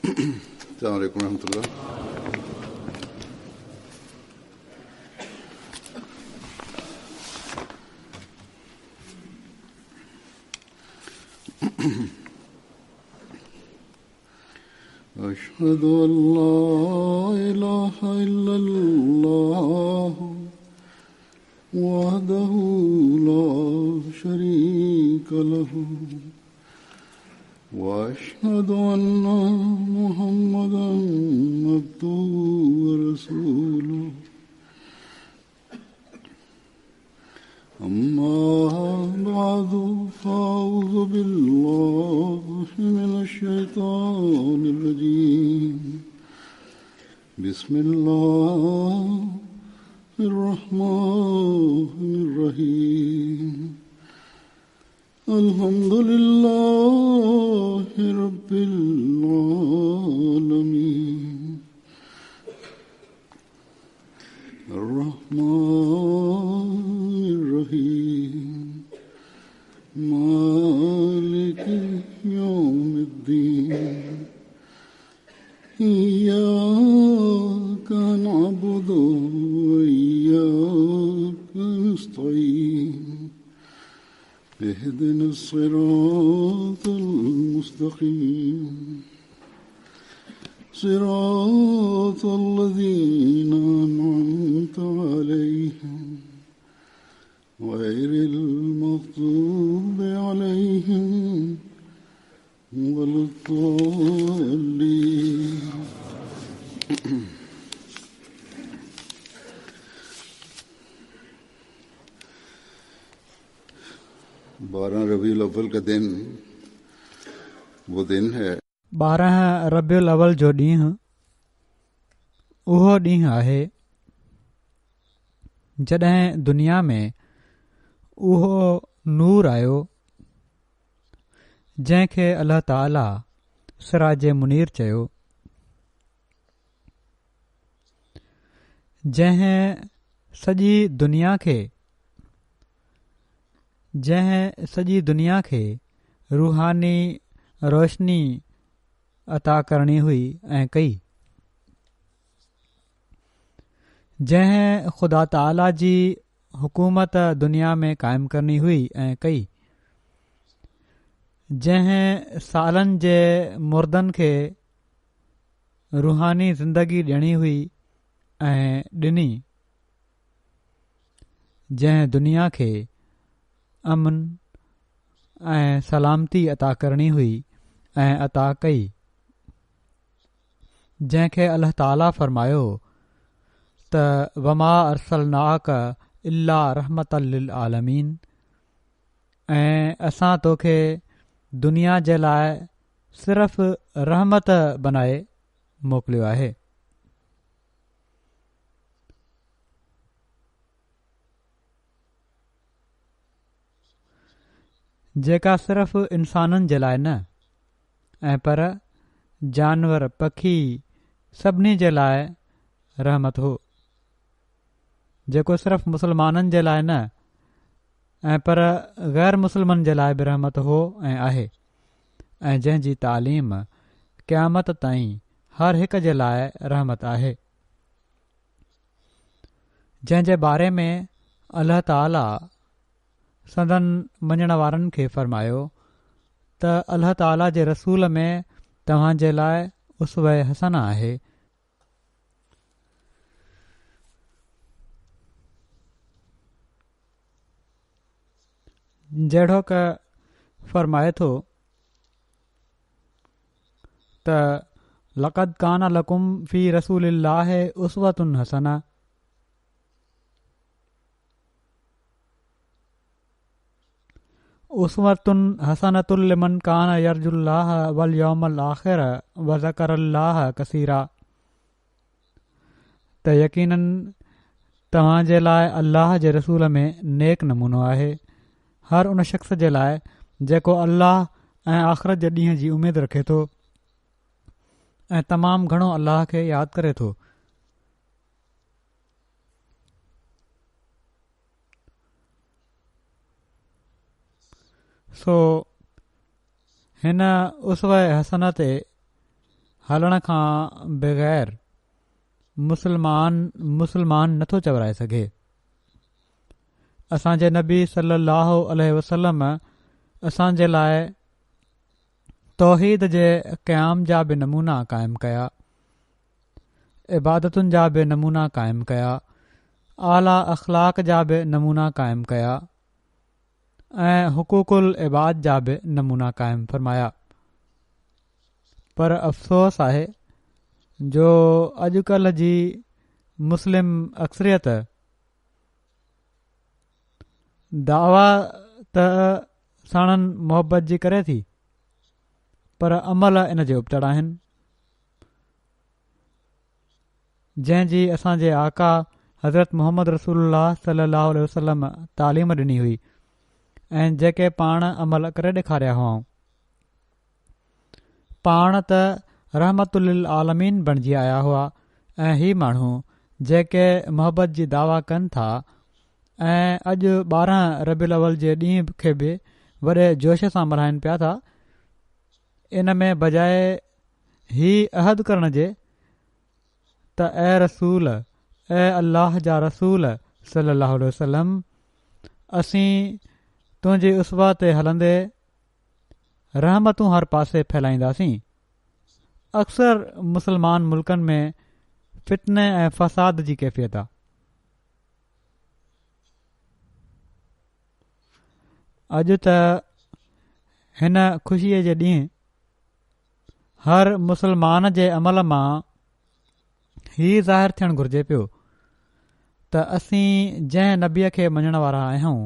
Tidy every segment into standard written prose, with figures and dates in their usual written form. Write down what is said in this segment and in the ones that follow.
السلام عليكم ورحمة الله. أشهد أن لا إله إلا الله وحده لا شريك له وأشهد أن محمدا عبده ورسوله أما بعد فأعوذ بالله من الشيطان الرجيم بسم الله الرحمن الرحيم الحمد لله رب العالمين الرحمن الرحيم مالك يوم الدين إياك نعبد وإياك نستعين اهدنا الصراط المستقيم صراط الذين أنعمت عليهم غير المغضوب عليهم ولا الضالين. बारह रबीउल अव्वल का दिन वो दिन है 12 रबियुल अव्वल जो ॾींहुं उहो ॾींहुं आहे जॾहिं दुनिया में उहो नूर आयो जंहिंखे अल्लाह ताला सिराज मुनीर चयो, जंहिं सॼी दुनिया खे रूहानी रोशनी अता करणी हुई ऐं कई, जंहिं ख़ुदा ताला जी हुकूमत दुनिया में क़ाइमु करणी हुई ऐं कई, जंहिं सालनि जे मुर्दनि खे रूहानी ज़िंदगी ॾियणी हुई ऐं ॾिनी, जंहिं दुनिया खे अमन ऐं सलामती अता करणी हुई ऐं अता कई, जंहिंखे अल्लाह ताला फरमायो त वमा अरसलनाक इल्ला रहमतल लिल आलमीन, ऐं असां तोखे दुनिया जे लाइ सिर्फ़ रहमत बनाए मोकिलियो आहे। जेका सिर्फ़ इंसाननि जे लाइ न ऐं पर जानवर पखी सभिनी जे लाइ रहमत हो, जेको सिर्फ़ मुसलमाननि जे लाइ न ऐं पर ग़ैर मुस्लिमनि जे लाइ बि रहमत हो ऐं आहे, ऐं जंहिंजी तालीम क़यामत ताईं हर हिक जे लाइ रहमत आहे, जंहिं जे बारे में अल्लाह ताला संदन मञण वारनि खे फरमायो त अल्लाह ताला जे रसूल में तव्हां जे लाइ उसवे हसना आहे। जहिड़ो क फरमाए थो त लक़द कान लकुम फ़ी रसूलिल्लाहि उसवतुन हसना, उसवतुन हसनतुल लिमन कान यरजुल्लाह वल यौमल आखिर व ज़करल्लाह कसीरा, त यकीनन तव्हां जे लाइ अल्लाह जे रसूल में नेक नमूनो आहे, हर उन शख़्स जे लाइ जेको अल्लाह ऐं आख़िरत जे ॾींहं जी उमेद रखे थो ऐं तमामु घणो अल्लाह खे यादि करे थो। सो हिन उसवा हसन ते हलण खां बग़ैर मुसलमान नथो चवराए सघे। असांजे नबी सल्लल्लाहु अलैहि वसल्लम असांजे लाइ तौहीद जे क़याम जा बि नमूना क़ाइमु कया, इबादतुनि जा बि नमूना क़ाइमु कया, आला अख़लाक जा बि नमूना क़ाइमु कया ऐं हुकूकुल इबाद जा बि नमूना क़ाइमु फ़रमाया। पर अफ़सोस आहे जो अॼुकल्ह जी मुस्लिम अक्सरियत दावा त साणनि मोहबत जी करे थी, पर अमल इन जे उबतड़ आहिनि। जंहिंजी असांजे आका हज़रत मोहम्मद रसूलुल्लाह सल्लल्लाहु अलैहि वसल्लम तालीम ॾिनी हुई ऐं जेके पाण अमल करे ॾेखारिया हुआ। पाण त रहमतुल आलमीन बणिजी आया हुआ ऐं ही माण्हू जेके मोहबत जी दावा कनि था ऐं अॼु 12 रबीउल अव्वल जे ॾींहं खे बि वॾे जोश सां मल्हाइनि पिया था, इन में बजाए ही अहद करण जे त ए रसूल, ए अल्लाह जा रसूल सल्लल्लाहु अलैहि वसल्लम, असीं तुंहिंजी उसवा ते हलंदे रहमतूं हर पासे फैलाईंदासीं। अक्सर मुसलमान मुल्कनि में फितने ऐं फ़साद जी कैफ़ियत आहे। अॼु त हिन ख़ुशीअ जे ॾींहुं हर मुसलमान जे अमल मां ही ज़ाहिर थियणु घुरिजे पियो त असीं जंहिं नबीअ खे मञण वारा आहियूं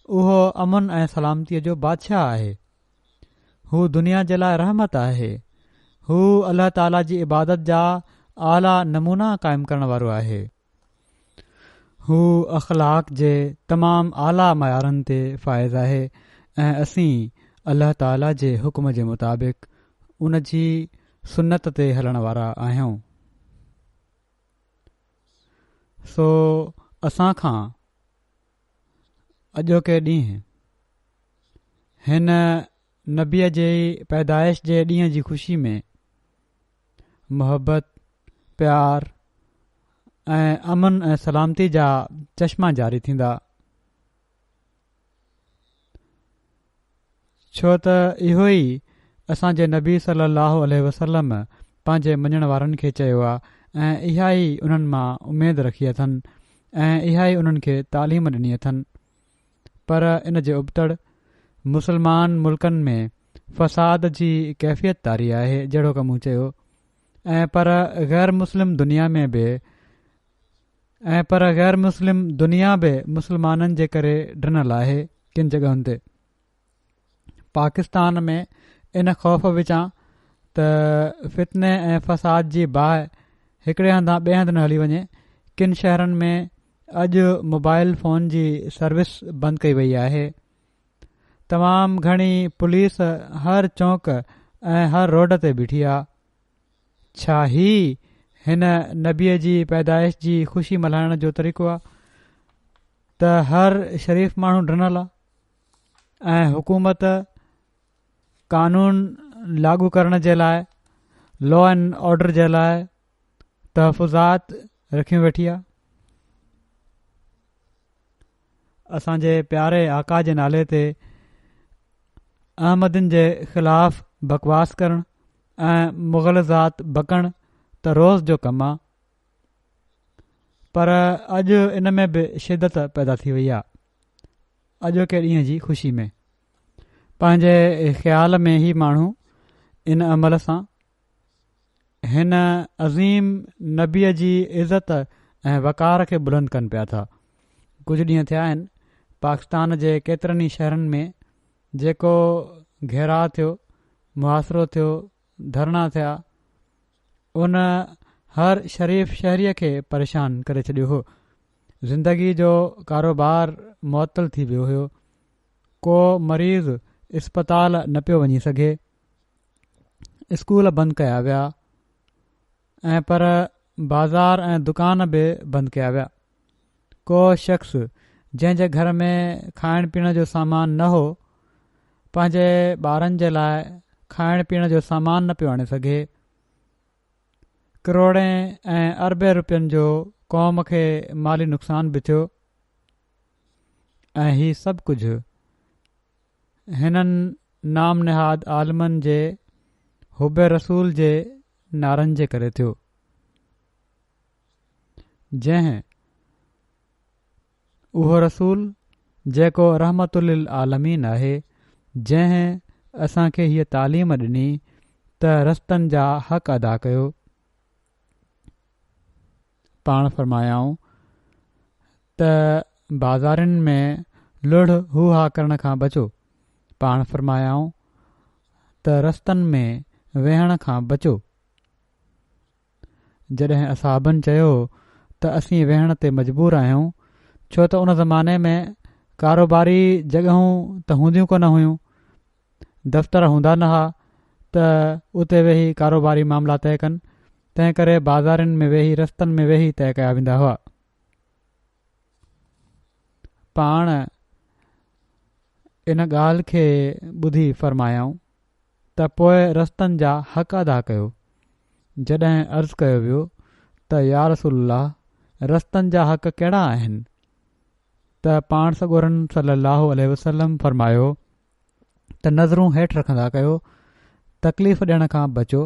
उहो अमन ऐं सलामतीअ जो बादशाह आहे। हू दुनिया जे लाइ रहमत आहे। हू अल्लाह ताला जी इबादत जा आला नमूना क़ाइमु करण वारो आहे। हू अख़लाक जे तमामु आला मयारनि ते फ़ाइज़ आहे ऐं असीं अल्लाह ताला जे हुक्म जे मुताबिक़ उन जी सुन्नत ते हलण वारा आहियूं। सो असां खां अॼोके ॾींहुं हिन नबीअ जे पैदाइश जे ॾींहं जी ख़ुशी में मोहबत, प्यार ऐं अमन ऐं सलामती जा चश्मा जारी थींदा, छो त इहो ई असांजे नबी सल्लल्लाहु अलैहि वसल्लम पंहिंजे मञण वारनि खे चयो आहे ऐं इहा ई उन्हनि मां उमेद रखी अथनि ऐं इहा ई उन्हनि खे तालीम ॾिनी अथनि। पर इन जे उबतड़ मुसलमान मुल्कनि में फ़साद जी कैफ़ियत तारी आहे, जहिड़ो की मूं चयो, ऐं पर गैर मुस्लिम दुनिया बि मुसलमाननि जे करे ॾिनल आहे। किन जॻहियुनि ते पाकिस्तान में इन ख़ौफ़ विचां त फितने ऐं फ़साद जी बाहि हिकिड़े हंधा ॿिए हंधि न हली वञे, किन शहरनि में अॼु मोबाइल फ़ोन जी सर्विस बंदि कई वई आहे। तमामु घणी पुलिस हर चौक ऐं हर रोड ते बीठी आहे। छा ही हिन नबीअ जी पैदाइश जी ख़ुशी मल्हाइण जो तरीक़ो आहे त हर शरीफ़ माण्हू ॾिनल आहे ऐं हुकूमत कानून लागू करण जे लाइ, लॉ एंड ऑर्डर जे लाइ तहफ़ुज़ात रखियूं वेठी आहे। असांजे प्यारे आका जे नाले ते अहमदनि जे ख़िलाफ़ बकवास करणु ऐं मुग़लज़ात बकणु त रोज़ जो कमु आहे, पर अॼु इन में बि शिदत पैदा थी वई आहे। अॼोके ॾींहं जी ख़ुशी में पंहिंजे ख़्याल में ई माण्हू इन अमल सां हिन अज़ीम नबीअ जी इज़त ऐं वक़ार खे बुलंद कनि पिया था। कुझु ॾींहं थिया आहिनि पाकिस्तान जे केतिरनि ई शहरनि में जेको घेराव थियो, मुहासिरो थियो, धरना थिया, उन हर शरीफ़ शहरीअ खे परेशान करे छॾियो हो। ज़िंदगी जो कारोबार मुअतल थी वियो हुयो। को मरीज़ इस्पताल न पियो वञी सघे, स्कूल बंदि कया विया ऐं पर बाज़ार ऐं दुकान बि बंदि कया विया। को शख़्स जंहिंजे घर में खाइण पीअण जो सामान न हो, पंहिंजे ॿारनि जे लाइ खाइण पीअण जो सामान न पियो आणे सघे करोड़े ऐं अरबे रुपयनि जो क़ौम खे माली नुक़सान बि थियो ऐं हीउ सभु कुझु हिननि नाम निहाद आलमनि जे हुबे रसूल जे नारनि जे करे थियो, जंहिं उहो रसूल जेको रहमतुल आलमीन आहे, जंहिं असांखे हीअ तालीम ॾिनी त रस्तनि जा हक़ अदा कयो। पाण फरमायाऊं त बाज़ारनि में लुढ़ हू हा करण खां बचो। पाण फरमायाऊं त रस्तनि में वेहण खां बचो। जॾहिं असाबनि चयो त असीं वेहण ते मजबूर आहियूं, छो त उन ज़माने में कारोबारी जॻहियूं त हूंदियूं कोन हुयूं, दफ़्तर हूंदा न हुआ त उते वेही कारोबारी मामला तइ कनि, तंहिं करे बाज़ारनि में वेही रस्तनि में वेही तइ कया वेंदा हुआ। पाण इन ॻाल्हि खे ॿुधी फरमायाऊं त पोइ रस्तनि जा हक़ अदा कयो। जॾहिं अर्ज़ु कयो वियो त या रसूलल्लाह, रस्तनि जा हक़ कहिड़ा आहिनि, त पाण सॻोरन सल्लल्लाहु अलैहि वसल्लम फरमायो त नज़रूं हेठि रखंदा कयो, तकलीफ़ ॾियण खां बचो,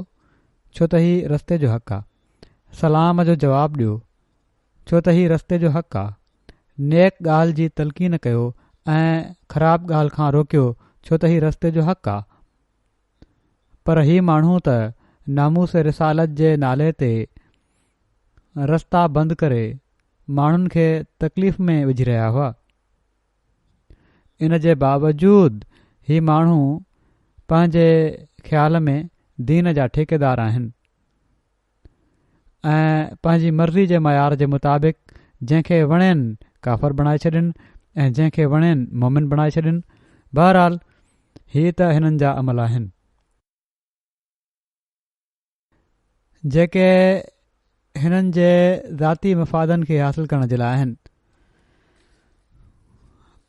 छो त हीउ रस्ते जो हक़ आहे। सलाम जो जवाबु ॾियो, छो त हीउ रस्ते जो हक़ आहे। नेक ॻाल्हि जी तलक़ीन कयो ऐं ख़राबु ॻाल्हि खां रोकियो, छो त हीउ रस्ते जो हक़ आहे। पर हीउ माण्हू त नामूस रिसालत जे नाले ते रस्ता बंदि करे माण्हुनि खे तकलीफ़ में विझी रहिया हुआ। इन जे बावजूद ही माण्हू पंहिंजे ख़्याल में दीन जा ठेकेदार आहिनि ऐं पंहिंजी मर्ज़ी जे मयार जे मुताबिक़ जंहिंखे वणेनि काफ़र बणाए छॾनि ऐं जंहिंखे वणेनि मोमिन बणाए छॾनि। बहरहाल हीअ त हिननि जा अमल आहिनि जेके हिननि जे ज़ाती मफ़ादनि खे हासिल करण जे लाइ आहिनि।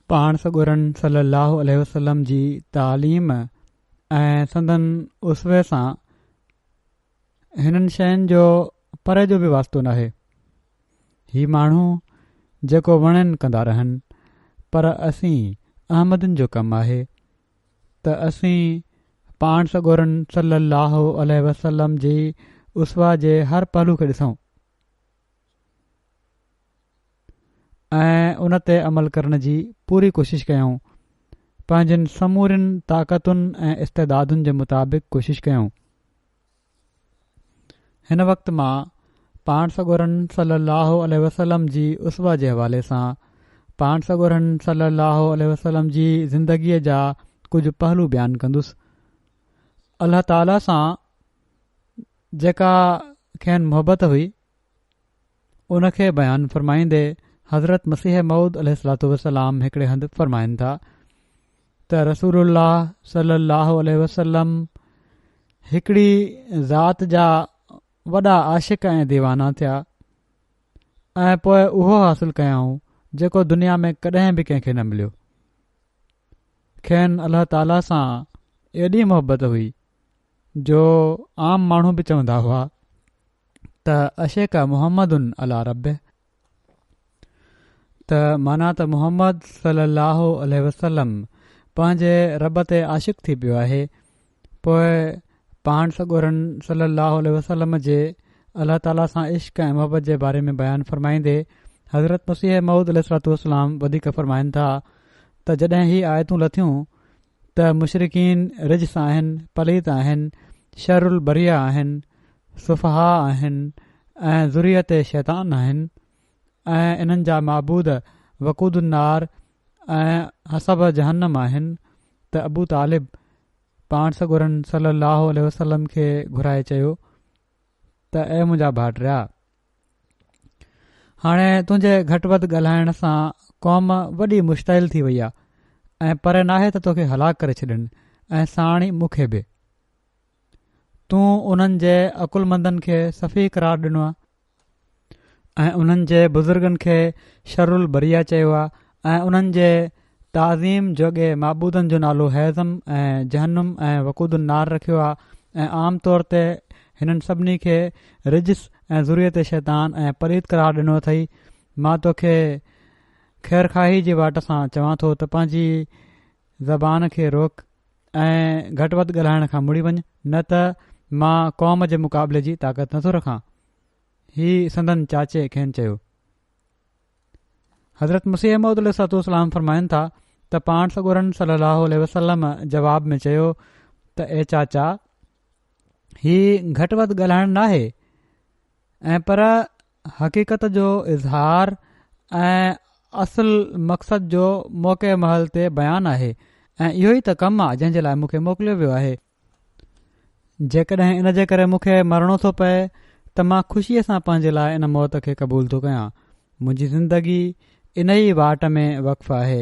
पाण सॻोरन सल्लल्लाहु अलैहि वसल्लम जी तालीम ऐं संदन उसवे सां हिननि शयुनि जो परे जो बि वास्तो नाहे। हीउ माण्हू जेको वणेनि कंदा रहनि, पर असीं अहमदनि जो कमु आहे त असीं पाण सॻोरन सल्लल्लाहु अलैहि वसल्लम जी उसवा जे हर पहलू खे ॾिसूं ऐं उन ते अमल करण जी पूरी कोशिश कयूं, पंहिंजनि समूरनि ताक़तुनि ऐं इस्तेदादुनि जे मुताबिक़ कोशिश कयूं। हिन वक़्त मां पाण सॻोरन सल्लल्लाहु अलैहि वसल्लम जी उसवा जे हवाले सां पाण सॻोरन सल्लल्लाहु अलैहि वसल्लम जी ज़िंदगीअ जा कुझु पहलू बयानु कंदुसि। अल्लाह ताला सां जेका खेनि मुहबत हुई उन खे बयानु फ़रमाईंदे हज़रत मसीह मऊद अलैहिस्सलातु वस्सलाम हिकिड़े हंधि फ़रमाइनि था त रसूलुल्लाह सल्लल्लाहु अलैहि वसल्लम हिकिड़ी ज़ात जा वॾा आशिक़ ऐं दीवाना थिया ऐं पोइ उहो हासिल कयाऊं जेको दुनिया में कॾहिं बि कंहिंखे न मिलियो। खेनि अल्लाह ताला सां एॾी मुहबत हुई जो आम माण्हू बि चवंदा हुआ त अशेक मुहम्मदुन अला रब, त माना त मुहम्मद सल्लल्लाहु अलैहि वसल्लम पंहिंजे रब ते आशिक़ थी पियो आहे। पोइ पाण सॻोरन सल्लल्लाहु अलैहि वसल्लम जे अल्लाह ताला सां इश्क़ ऐं मुहबत जे बारे में बयानु फ़रमाईंदे हज़रत मसीह मऊद अलैहिस्सलातु वस्सलाम वधीक फ़रमाइनि था त जॾहिं ही आयतूं लथियूं त मुशरिकीन रिजस आहिनि, पलीत आहिनि, शरुल बरिया आहिनि, सुफ़हा आहिनि ऐं ज़ुरियत शैतान आहिनि ऐं इन्हनि जा माबूद वक़ूदुन्नार ऐं हसब जहन्नम आहिनि। त अबू तालिब पाण सॻोरन सल्लल्लाहु अलैहि वसल्लम खे घुराए चयो त ऐं मुंहिंजा भाइटिया, हाणे तुंहिंजे घटि वधि ॻाल्हाइण सां क़ौम वॾी मुश्तइल थी वई आहे ऐं पर नाहे त तोखे हलाक करे छॾनि ऐं साण ई मूंखे बि। तूं उन्हनि जे अकुलमंदनि खे सफ़ी करार ॾिनो आहे ऐं उन्हनि जे बुज़ुर्गनि खे शरुल बरिया चयो आहे ऐं उन्हनि जे ताज़ीम जोगे माबूदनि जो नालो हैज़म ऐं जहन्नुम ऐं वक़ूदुन्नार रखियो आहे ऐं आम तौर ते हिननि सभिनी खे रिजिस ऐं ज़ुरियत शैतान ऐं परीत करार ॾिनो अथई। मां तोखे ख़ैरखाही जी वाट सां चवां थो त पंहिंजी ज़बान खे रोक ऐं घटि वधि ॻाल्हाइण खां मुड़ी वञ, न त मां क़ौम जे मुक़ाबले जी ताक़त नथो रखां। हीउ संदन चाचे खेनि चयो। हज़रत मसीह मऊद अलैहिस्सलाम फरमाइनि था त पाण सॻोरन सल्लल्लाहु अलैहि वसल्लम जवाब में चयो त ए चाचा, हीउ घटि वधि ॻाल्हाइण नाहे ऐं पर हक़ीक़त जो इज़हार ऐं असुल मक़सद जो मौक़े महल ते बयानु आहे ऐं इहो ई त कमु आहे जंहिं जे लाइ मूंखे मोकिलियो वियो आहे। जेकॾहिं इन जे करे मूंखे मरणो थो पए त मां ख़ुशीअ सां पंहिंजे लाइ इन मौत खे क़बूल थो कयां। मुंहिंजी ज़िंदगी इन ई वाट में वक़्फ़ आहे।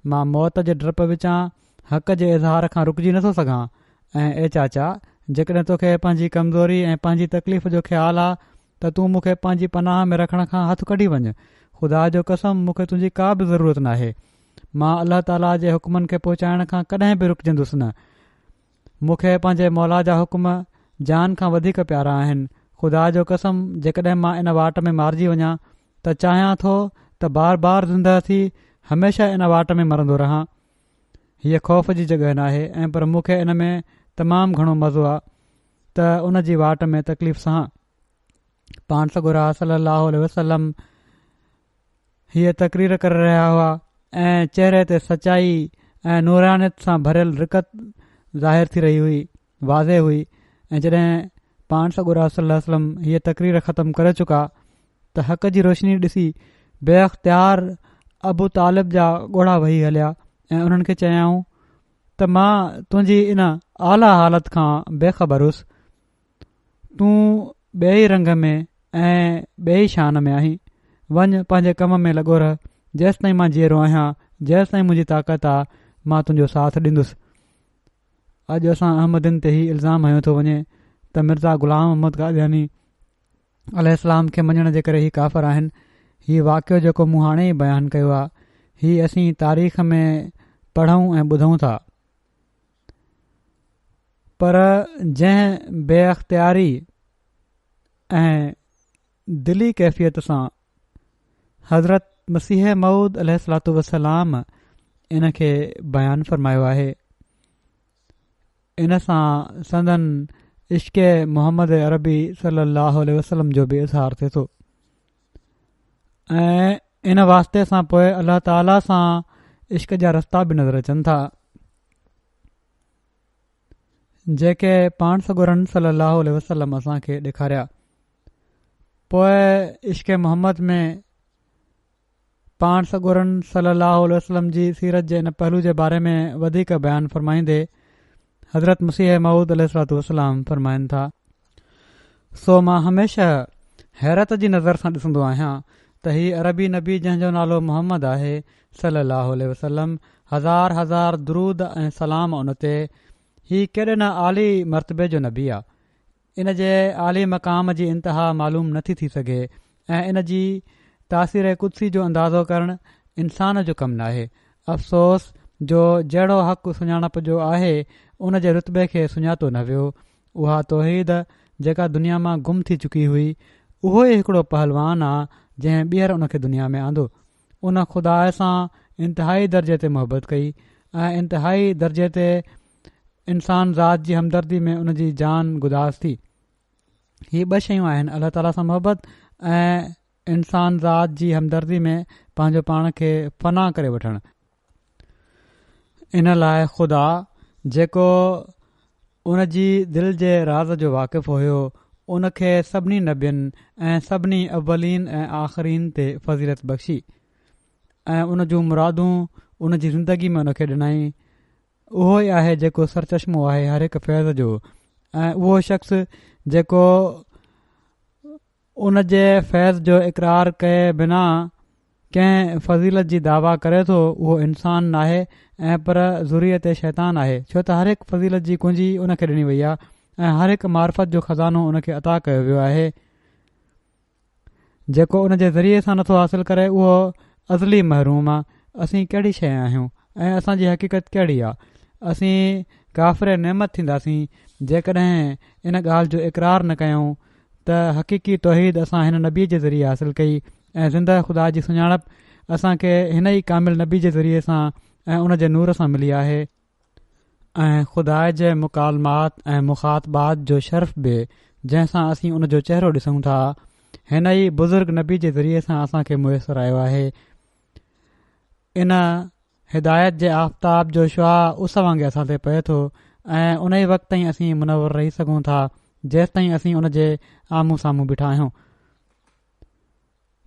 मां मौत जे डप विचां हक़ जे इज़हार खां रुकिजी नथो सघां। ऐं ए चाचा, जेकॾहिं तोखे पंहिंजी कमज़ोरी ऐं पंहिंजी तकलीफ़ जो ख़्यालु आहे त तूं मूंखे पंहिंजी पनाह में रखण खां हथु कढी वञ। ख़ुदा जो कसम, मूंखे तुंहिंजी का बि ज़रूरत नाहे। मां अलाह ताला जे हुकमनि खे पहुचाइण खां कॾहिं बि रुकजंदुसि न। मूंखे पंहिंजे मौला जा हुकुम जान खां वधीक प्यारा आहिनि। ख़ुदा जो कसम, जेकॾहिं मां इन वाट में मारिजी वञा त चाहियां थो त बार बार ज़िंदह थी हमेशह इन वाट में मरंदो रहां। हीअ ख़ौफ़ जी जॻहि नाहे, ऐं पर मूंखे इन में तमामु घणो मज़ो आहे त उन जी वाट में तकलीफ़ सां पाण सॻोरा सल्लल्लाहु अलैहि वसल्लम हीअ तक़रीर करे रहिया हुआ ऐं चहिरे ते सचाई ऐं नूरानियत सां भरियल रिकत ज़ाहिर थी रही हुई, वाज़े हुई। ऐं जॾहिं पाण सॻोरा सल्लल्लाहु अलैहि वसल्लम हीअ तक़रीर ख़तमु करे चुका त हक़ जी रोशनी ॾिसी बेअख़्तियार अबू तालिब जा ॻोढ़ा वही हलिया ऐं उन्हनि खे चयाऊं त मां तुंहिंजी इन आला हालत खां बेख़बर हुअसि। तूं ॿिए ई रंग में ऐं ॿिए ई शान में आहीं। वञ, पंहिंजे कम में लॻो रह। जेसि ताईं मां जीअरो आहियां, जेसि ताईं मुंहिंजी ताक़त आहे, मां तुंहिंजो साथ ॾींदुसि। अॼु असां अहमदन ते ई इल्ज़ाम हयो थो वञे त मिर्ज़ा ग़ुलाम अहमद क़ादियानी अलैहिस्सलाम खे मञण जे करे ई काफ़िर आहिनि। हीउ वाक़ियो जेको मूं हाणे ई बयानु कयो आहे, हीउ असीं तारीख़ में पढ़ूं ऐं ॿुधूं था। पर जंहिं बेअख़्तियारी ऐं दिली कैफ़ियत सां हज़रत मसीह मऊद अलैहिस्सलातु वस्सलाम इन खे बयानु फ़रमायो आहे, इन सां संदन इश्क़ मोहम्मद अरबी सल्लल्लाहु अलैहि वसल्लम जो बि इज़हार थिए थो। ऐं इन वास्ते सां पोइ अलाह ताला सां इश्क़ जा रस्ता बि नज़र अचनि था जेके पाण सॻोरन सल्लल्लाहु अलैहि वसल्लम असांखे ॾेखारिया। पोइ इश्क़ मोहम्मद में पाण सॻोरन सल्लल्लाहु अलैहि वसल्लम जी सीरत जे इन पहलू जे बारे में वधीक बयानु फ़रमाईंदे हज़रत मसीह मऊद अलैहिस्सलातु वस्सलाम फ़रमाइनि था, सो मां हमेशह हैरत जी नज़र सां ॾिसंदो आहियां त हीउ अरबी नबी जंहिंजो नालो मोहम्मद आहे सल्लल्लाहु अलैहि वसल्लम, हज़ार हज़ार दरूद ऐं सलाम उन ते। हीउ केॾे न आली मर्तबे जो नबी आहे। इन जे आली मक़ाम जी इंतिहा मालूम नथी थी सघे ऐं इन जी तासीर कुदसी जो अंदाज़ो करणु इंसान जो कमु नाहे। अफ़सोस जो जहिड़ो हक़ सुञाणप जो आहे उन जे रुतबे खे सुञातो न वियो। उहा तौहीद जेका दुनिया मां गुम थी चुकी हुई, उहो ई हिकिड़ो पहलवान आहे जंहिं ॿीहर उन खे दुनिया में आंदो। उन खुदा सां इंतिहाई दर्जे ते मुहबत कई ऐं इंतिहाई दर्जे ते इंसान ज़ात जी हमदर्दी में उन जी जान गुदास थी। हीअ ॿ शयूं आहिनि, अलाह ताला सां मुहबत ऐं इंसान ज़ात जी हमदर्दी में पंहिंजो पाण खे फ़ना करे वठणु। इन लाइ ख़ुदा जेको उन जी दिलि जे राज़ जो वाक़िफ़ु हुयो, उन खे सभिनी नबियनि ऐं सभिनी अवलीन ऐं आख़िरीन ते फ़ज़ीलत बख़्शी ऐं उन जूं मुरादूं उन जी ज़िंदगी में उन खे ॾिनई। उहो ई आहे जेको सरचश्मो आहे हर हिकु फैज़ जो, ऐं उहो शख़्स जेको उन जे फैज़ जो इक़रार कए बिना कंहिं फ़ज़ीलत जी दावा करे थो, उहो इंसान नाहे ऐं पर ज़ुरियत शैतान आहे। छो त हर हिकु फ़ज़ीलत जी कुंजी उन खे ॾिनी वई आहे ऐं हर हिकु मार्फत जो ख़ज़ानो उन खे अता कयो वियो आहे। जेको उन जे ज़रिए सां नथो हासिल करे उहो अज़ली महरूम आहे। असीं कहिड़ी शइ आहियूं ऐं असांजी हक़ीक़त कहिड़ी आहे? असीं काफ़िर नेमत थींदासीं जेकॾहिं इन ॻाल्हि जो इक़रार न कयूं त हक़ीक़ी तौहीद असां हिन नबी जे ज़रिए हासिलु कई ऐं ज़िंदह ख़ुदा जी सुञाणप असांखे हिन ई कामिल नबी जे ज़रिए सां ऐं उन जे नूर सां मिली आहे ऐं ख़ुदा जे मुकालमात ऐं मुख़ातबात जो शर्फ़ बि जंहिंसां असीं उन जो चहिरो ॾिसूं था हिन ई बुज़ुर्ग नबी जे ज़रिए सां असांखे मुयसरु आयो आहे। इन हिदायत जे आफ़ताब जो शुआ उस वांगुरु असां ते पए थो ऐं उन ई वक़्त ताईं असीं मुनवर रही सघूं था जेसि ताईं असीं उन जे आम्हूं साम्हूं बीठा आहियूं।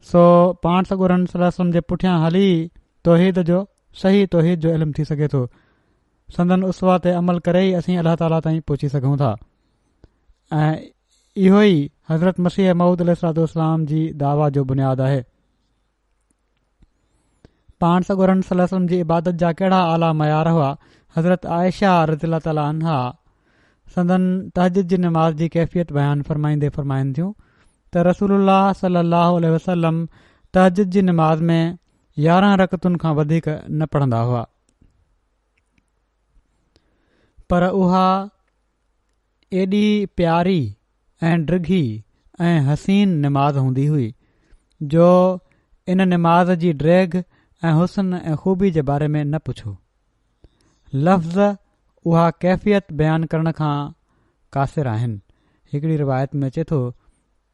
सो पाण सॻोरन सलम जे पुठियां हली तौहीद जो सही तौहीद जो इल्मु थी सघे थो। संदन उसवा ते अमल करे ई असीं अलाह ताला ताईं पहुची सघूं था ऐं इहो ई हज़रत मसीह मऊद अलैहिस्सलाम जी दावा जो बुनियादु आहे। पाण सॻोरन सलम जी इबादत जा कहिड़ा आला मयार हुआ। हज़रत आयशा रज़ियल्लाहु ताला अन्हा संदन तहज्जुद जी नमाज़ जी कैफ़ियत बयानु फ़रमाईंदे फ़रमाइनि थियूं त रसूलुल्लाह सल्लल्लाहु अलैहि वसल्लम तहज्जुद जी नमाज़ में 11 रकतुनि खां वधीक न पढ़ंदा हुआ, पर उहा एॾी प्यारी ऐं ड्रिघी ऐं हसीन निमाज़ हूंदी हुई जो इन निमाज़ जी ड्रेग ऐं हुस्न ऐं ख़ूबी जे बारे में न पुछो। लफ़्ज़ उहा कैफ़ियत बयानु करण खां क़ासिर आहिनि। हिकिड़ी रिवायत में अचे थो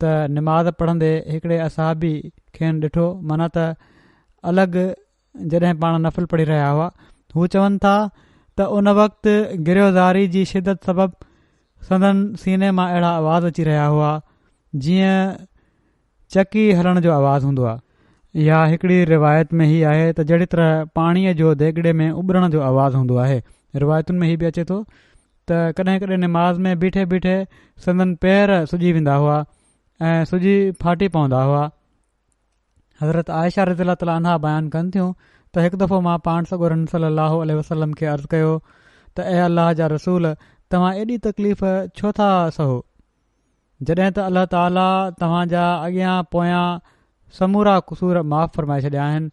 त निमाज़ पढ़ंदे हिकिड़े असहाबी खेनि ॾिठो, माना त अलॻि जॾहिं पाण नफ़िल पढ़ी रहिया हुआ। हू चवनि था त उन वक़्तु गिरयोज़ारी जी शिदत सबबि संदन सीने मां अहिड़ा आवाज़ अची रहिया हुआ जीअं चकी हलण जो आवाज़ु हूंदो आहे। या हिकिड़ी रिवायत में हीअ आहे त जहिड़ी तरह पाणीअ जो देगिड़े में उॿरण जो आवाज़ु हूंदो आहे। रिवायतुनि में हीअ बि अचे थो त कॾहिं कॾहिं निमाज़ में बीठे बीठे संदन पेर सुॼी वेंदा हुआ ऐं सुॼी फाटी पवंदा हुआ। हज़रत आयशा रज़ियल्लाहु ताला अन्हा बयानु कनि थियूं त हिकु दफ़ो मां पाण सॻोरन सल्लल्लाहु अलैहि वसल्लम खे अर्ज़ु कयो त ए अलाह जा रसूल, तव्हां एॾी तकलीफ़ छो था सहो जॾहिं त अलाह ताला तव्हांजा अॻियां पोयां समूरा क़सूर माफ़ फरमाए छॾिया आहिनि।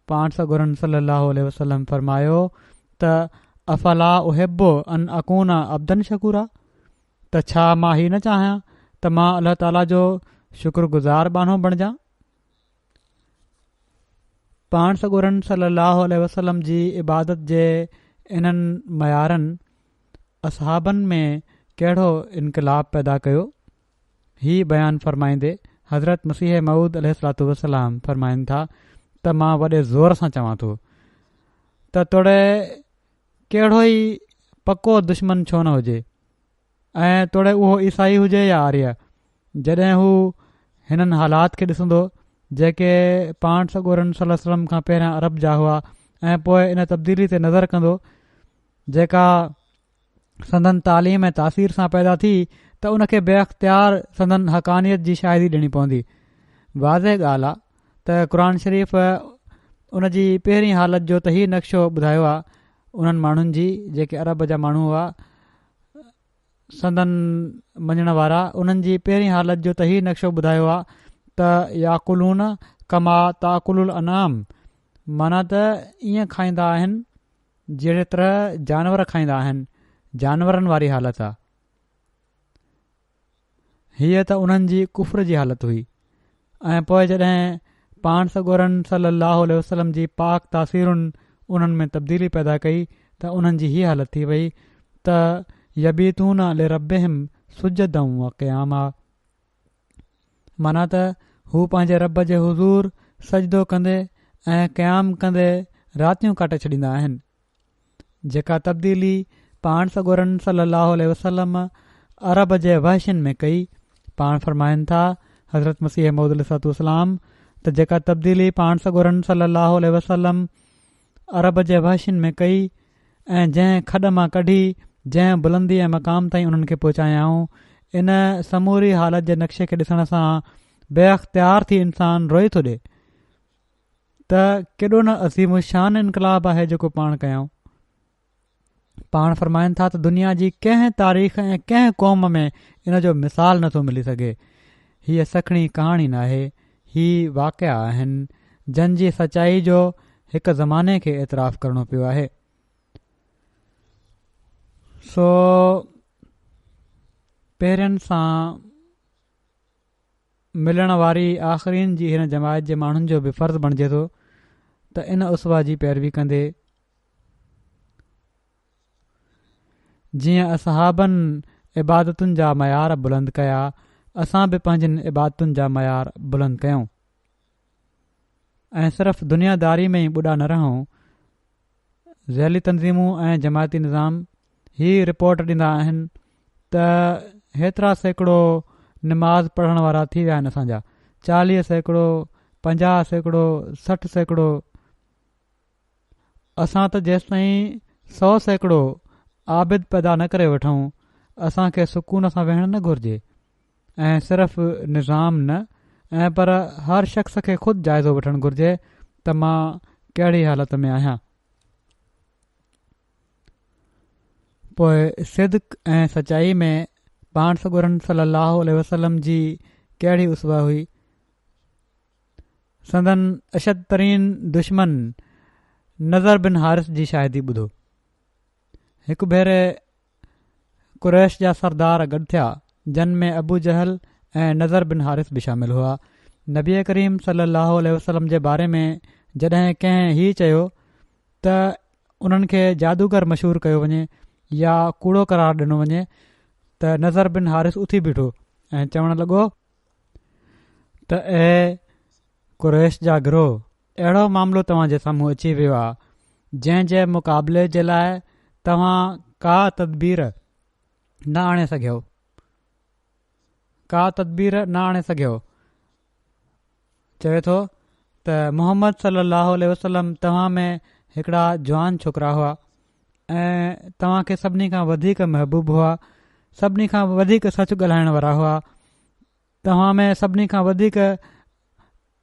पाण सॻोरन सल्लल्लाहु अलैहि वसल्लम फरमायो त अफ़ला उहिब्बु अन अकून अब्दन शकूरा, त छा मां ही न चाहियां त मां अलाह ताला जो शुक्रगुज़ार बानो बणिजां। पाण सॻोरन सल्लल्लाहु अलैहि वसल्लम जी इबादत जे इन्हनि मयारनि असहाबनि में कहिड़ो इनकलाब पैदा कयो। ही बयानु फ़रमाईंदे हज़रत मसीह मऊद अलैहिस्सलातु वस्सलाम फ़रमाइनि था त मां वॾे ज़ोर सां चवां थो त तोड़े कहिड़ो ई पको दुश्मन छो न हुजे, ऐं तोड़े उहो ईसाई हुजे या आर्य, जॾहिं हू हिननि हालात खे ॾिसंदो जेके पाण सॻोरन सल्लल्लाहु अलैहि वसल्लम खां पहिरियां अरब जा हुआ ऐं पोइ इन तब्दीली ते नज़र कंदो जेका संदन तालीम ऐं तासीर सां पैदा थी, त उनखे बेअख्तियार संदन हक़ानियत जी शाहिदी ॾियणी पवंदी। वाज़े ॻाल्हि आहे त क़ुर शरीफ़ उन जी पहिरीं हालत जो त ही नक्शो ॿुधायो आहे उन्हनि माण्हुनि जी जेके अरब जा माण्हू हुआ संदन मञण वारा, उन्हनि जी पहिरीं हालत जो त ही नक्शो ॿुधायो आहे त याकुलून कमा ताकुलुल अनाम, माना त ईअं खाईंदा आहिनि जहिड़े तरह जानवर खाईंदा आहिनि, जानवरनि वारी हालत आहे। हीअ त उन्हनि जी कुफ्र जी हालत हुई ऐं पोइ जॾहिं पाण सॻोरन सल्लल्लाहु अलैहि वसल्लम जी पाक तासीरुनि उन्हनि में तब्दीली पैदा कई त उन्हनि जी हीअ हालत थी वई त यबीतून लिरब्बिहिम सुजदम व क़ियामा, माना त हू पंहिंजे रब जे हुज़ूर सजदो कंदे ऐं क़याम कंदे रातियूं काटे छॾींदा आहिनि। जेका तब्दीली पाण सॻोरन सल्लल्लाहु अलैहि वसल्लम अरब जे वहशिन में कई, पाण फरमाइनि था हज़रत मसीह मऊद अलैहिस्सलाम त जेका तब्दीली पाण सॻोरन सल्लल्लाहु अलैहि वसल्लम अरब जे वहशिन में कई ऐं जंहिं खॾ मां कढी जंहिं बुलंदी ऐं मक़ाम ताईं उन्हनि खे पहुचायाऊं, इन समूरी हालत जे नक्शे खे ॾिसण सां बेअख्तियार थी इंसान रोई थो ॾे त केॾो न अज़ीम शान इनकलाब आहे जेको पाण कयूं। पाण फरमाइनि था त दुनिया जी कंहिं तारीख़ ऐं कंहिं क़ौम में इन जो मिसाल नथो मिली सघे। हीअ सखणी कहाणी न आहे, ही वाक़िया आहिनि जंहिंजी सचाई जो हिकु ज़माने खे एतिराफ़ करणो पियो आहे। सो पहिरियनि सां मिलण वारी आख़िरीन जी हिन जमायत जे माण्हुनि जो बि फ़र्ज़ु बणिजे थो त इन उसवा जी पैरवी कंदे जीअं असहाबनि इबादतुनि जा मयार बुलंद कया असां बि पंहिंजनि इबादतुनि जा मयार बुलंद कयूं ऐं सिर्फ़ु दुनियादारी में ई ॿुॾा न रहूं। ज़ैली तंज़ीमूं ऐं जमायती निज़ाम ही रिपोर्ट ॾींदा आहिनि त हेतिरा सैकड़ो निमाज़ पढ़ण वारा थी विया आहिनि असांजा 40 सैकड़ो 50 सैकड़ो 60 सैकड़ो। असां त जेसिताईं 100 सैकड़ो आबिद पैदा न करे वठूं असांखे सुकून सां वेहण न घुरिजे ऐं सिर्फ़ु निज़ाम न ऐं पर हर शख़्स खे ख़ुदि जाइज़ो वठणु घुरिजे त मां कहिड़ी हालत में आहियां। पोइ सिदक ऐं सचाई में पाण सॻोरनि सल्लल्लाहु अलैहि वसल्लम जी कहिड़ी उसवा हुई। संदन अशद तरीन दुश्मन नज़र बिन हारिस जी शाहिदी ॿुधो। हिकु भेरे कुरैश जा सरदार गॾु थिया जन में अबू जहल ऐं नज़र बिन हारिस बि शामिल हुआ। नबी करीम सल्लल्लाहु अलैहि वसल्लम जे बारे में जॾहिं कंहिं हीउ चयो त उन्हनि खे जादूगर मशहूरु कयो वञे या कूड़ो करार ॾिनो वञे त नज़र बिन हारिस उथी बीठो ऐं चवणु लॻो त ए कुरैश जा गिरोह, अहिड़ो मामिलो तव्हां जे साम्हूं अची वियो आहे जंहिं जे मुक़ाबले जे लाइ तव्हां का तदबीर न आणे सघियो चवे थो त मुहम्मद सल्लल्लाहु अलैहि वसल्लम तव्हां में हिकिड़ा जवान छोकिरा हुआ ऐं तव्हां खे सभिनी खां वधीक महबूब हुआ, सभिनी खां वधीक सच ॻाल्हाइण वारा हुआ, तव्हां में सभिनी खां वधीक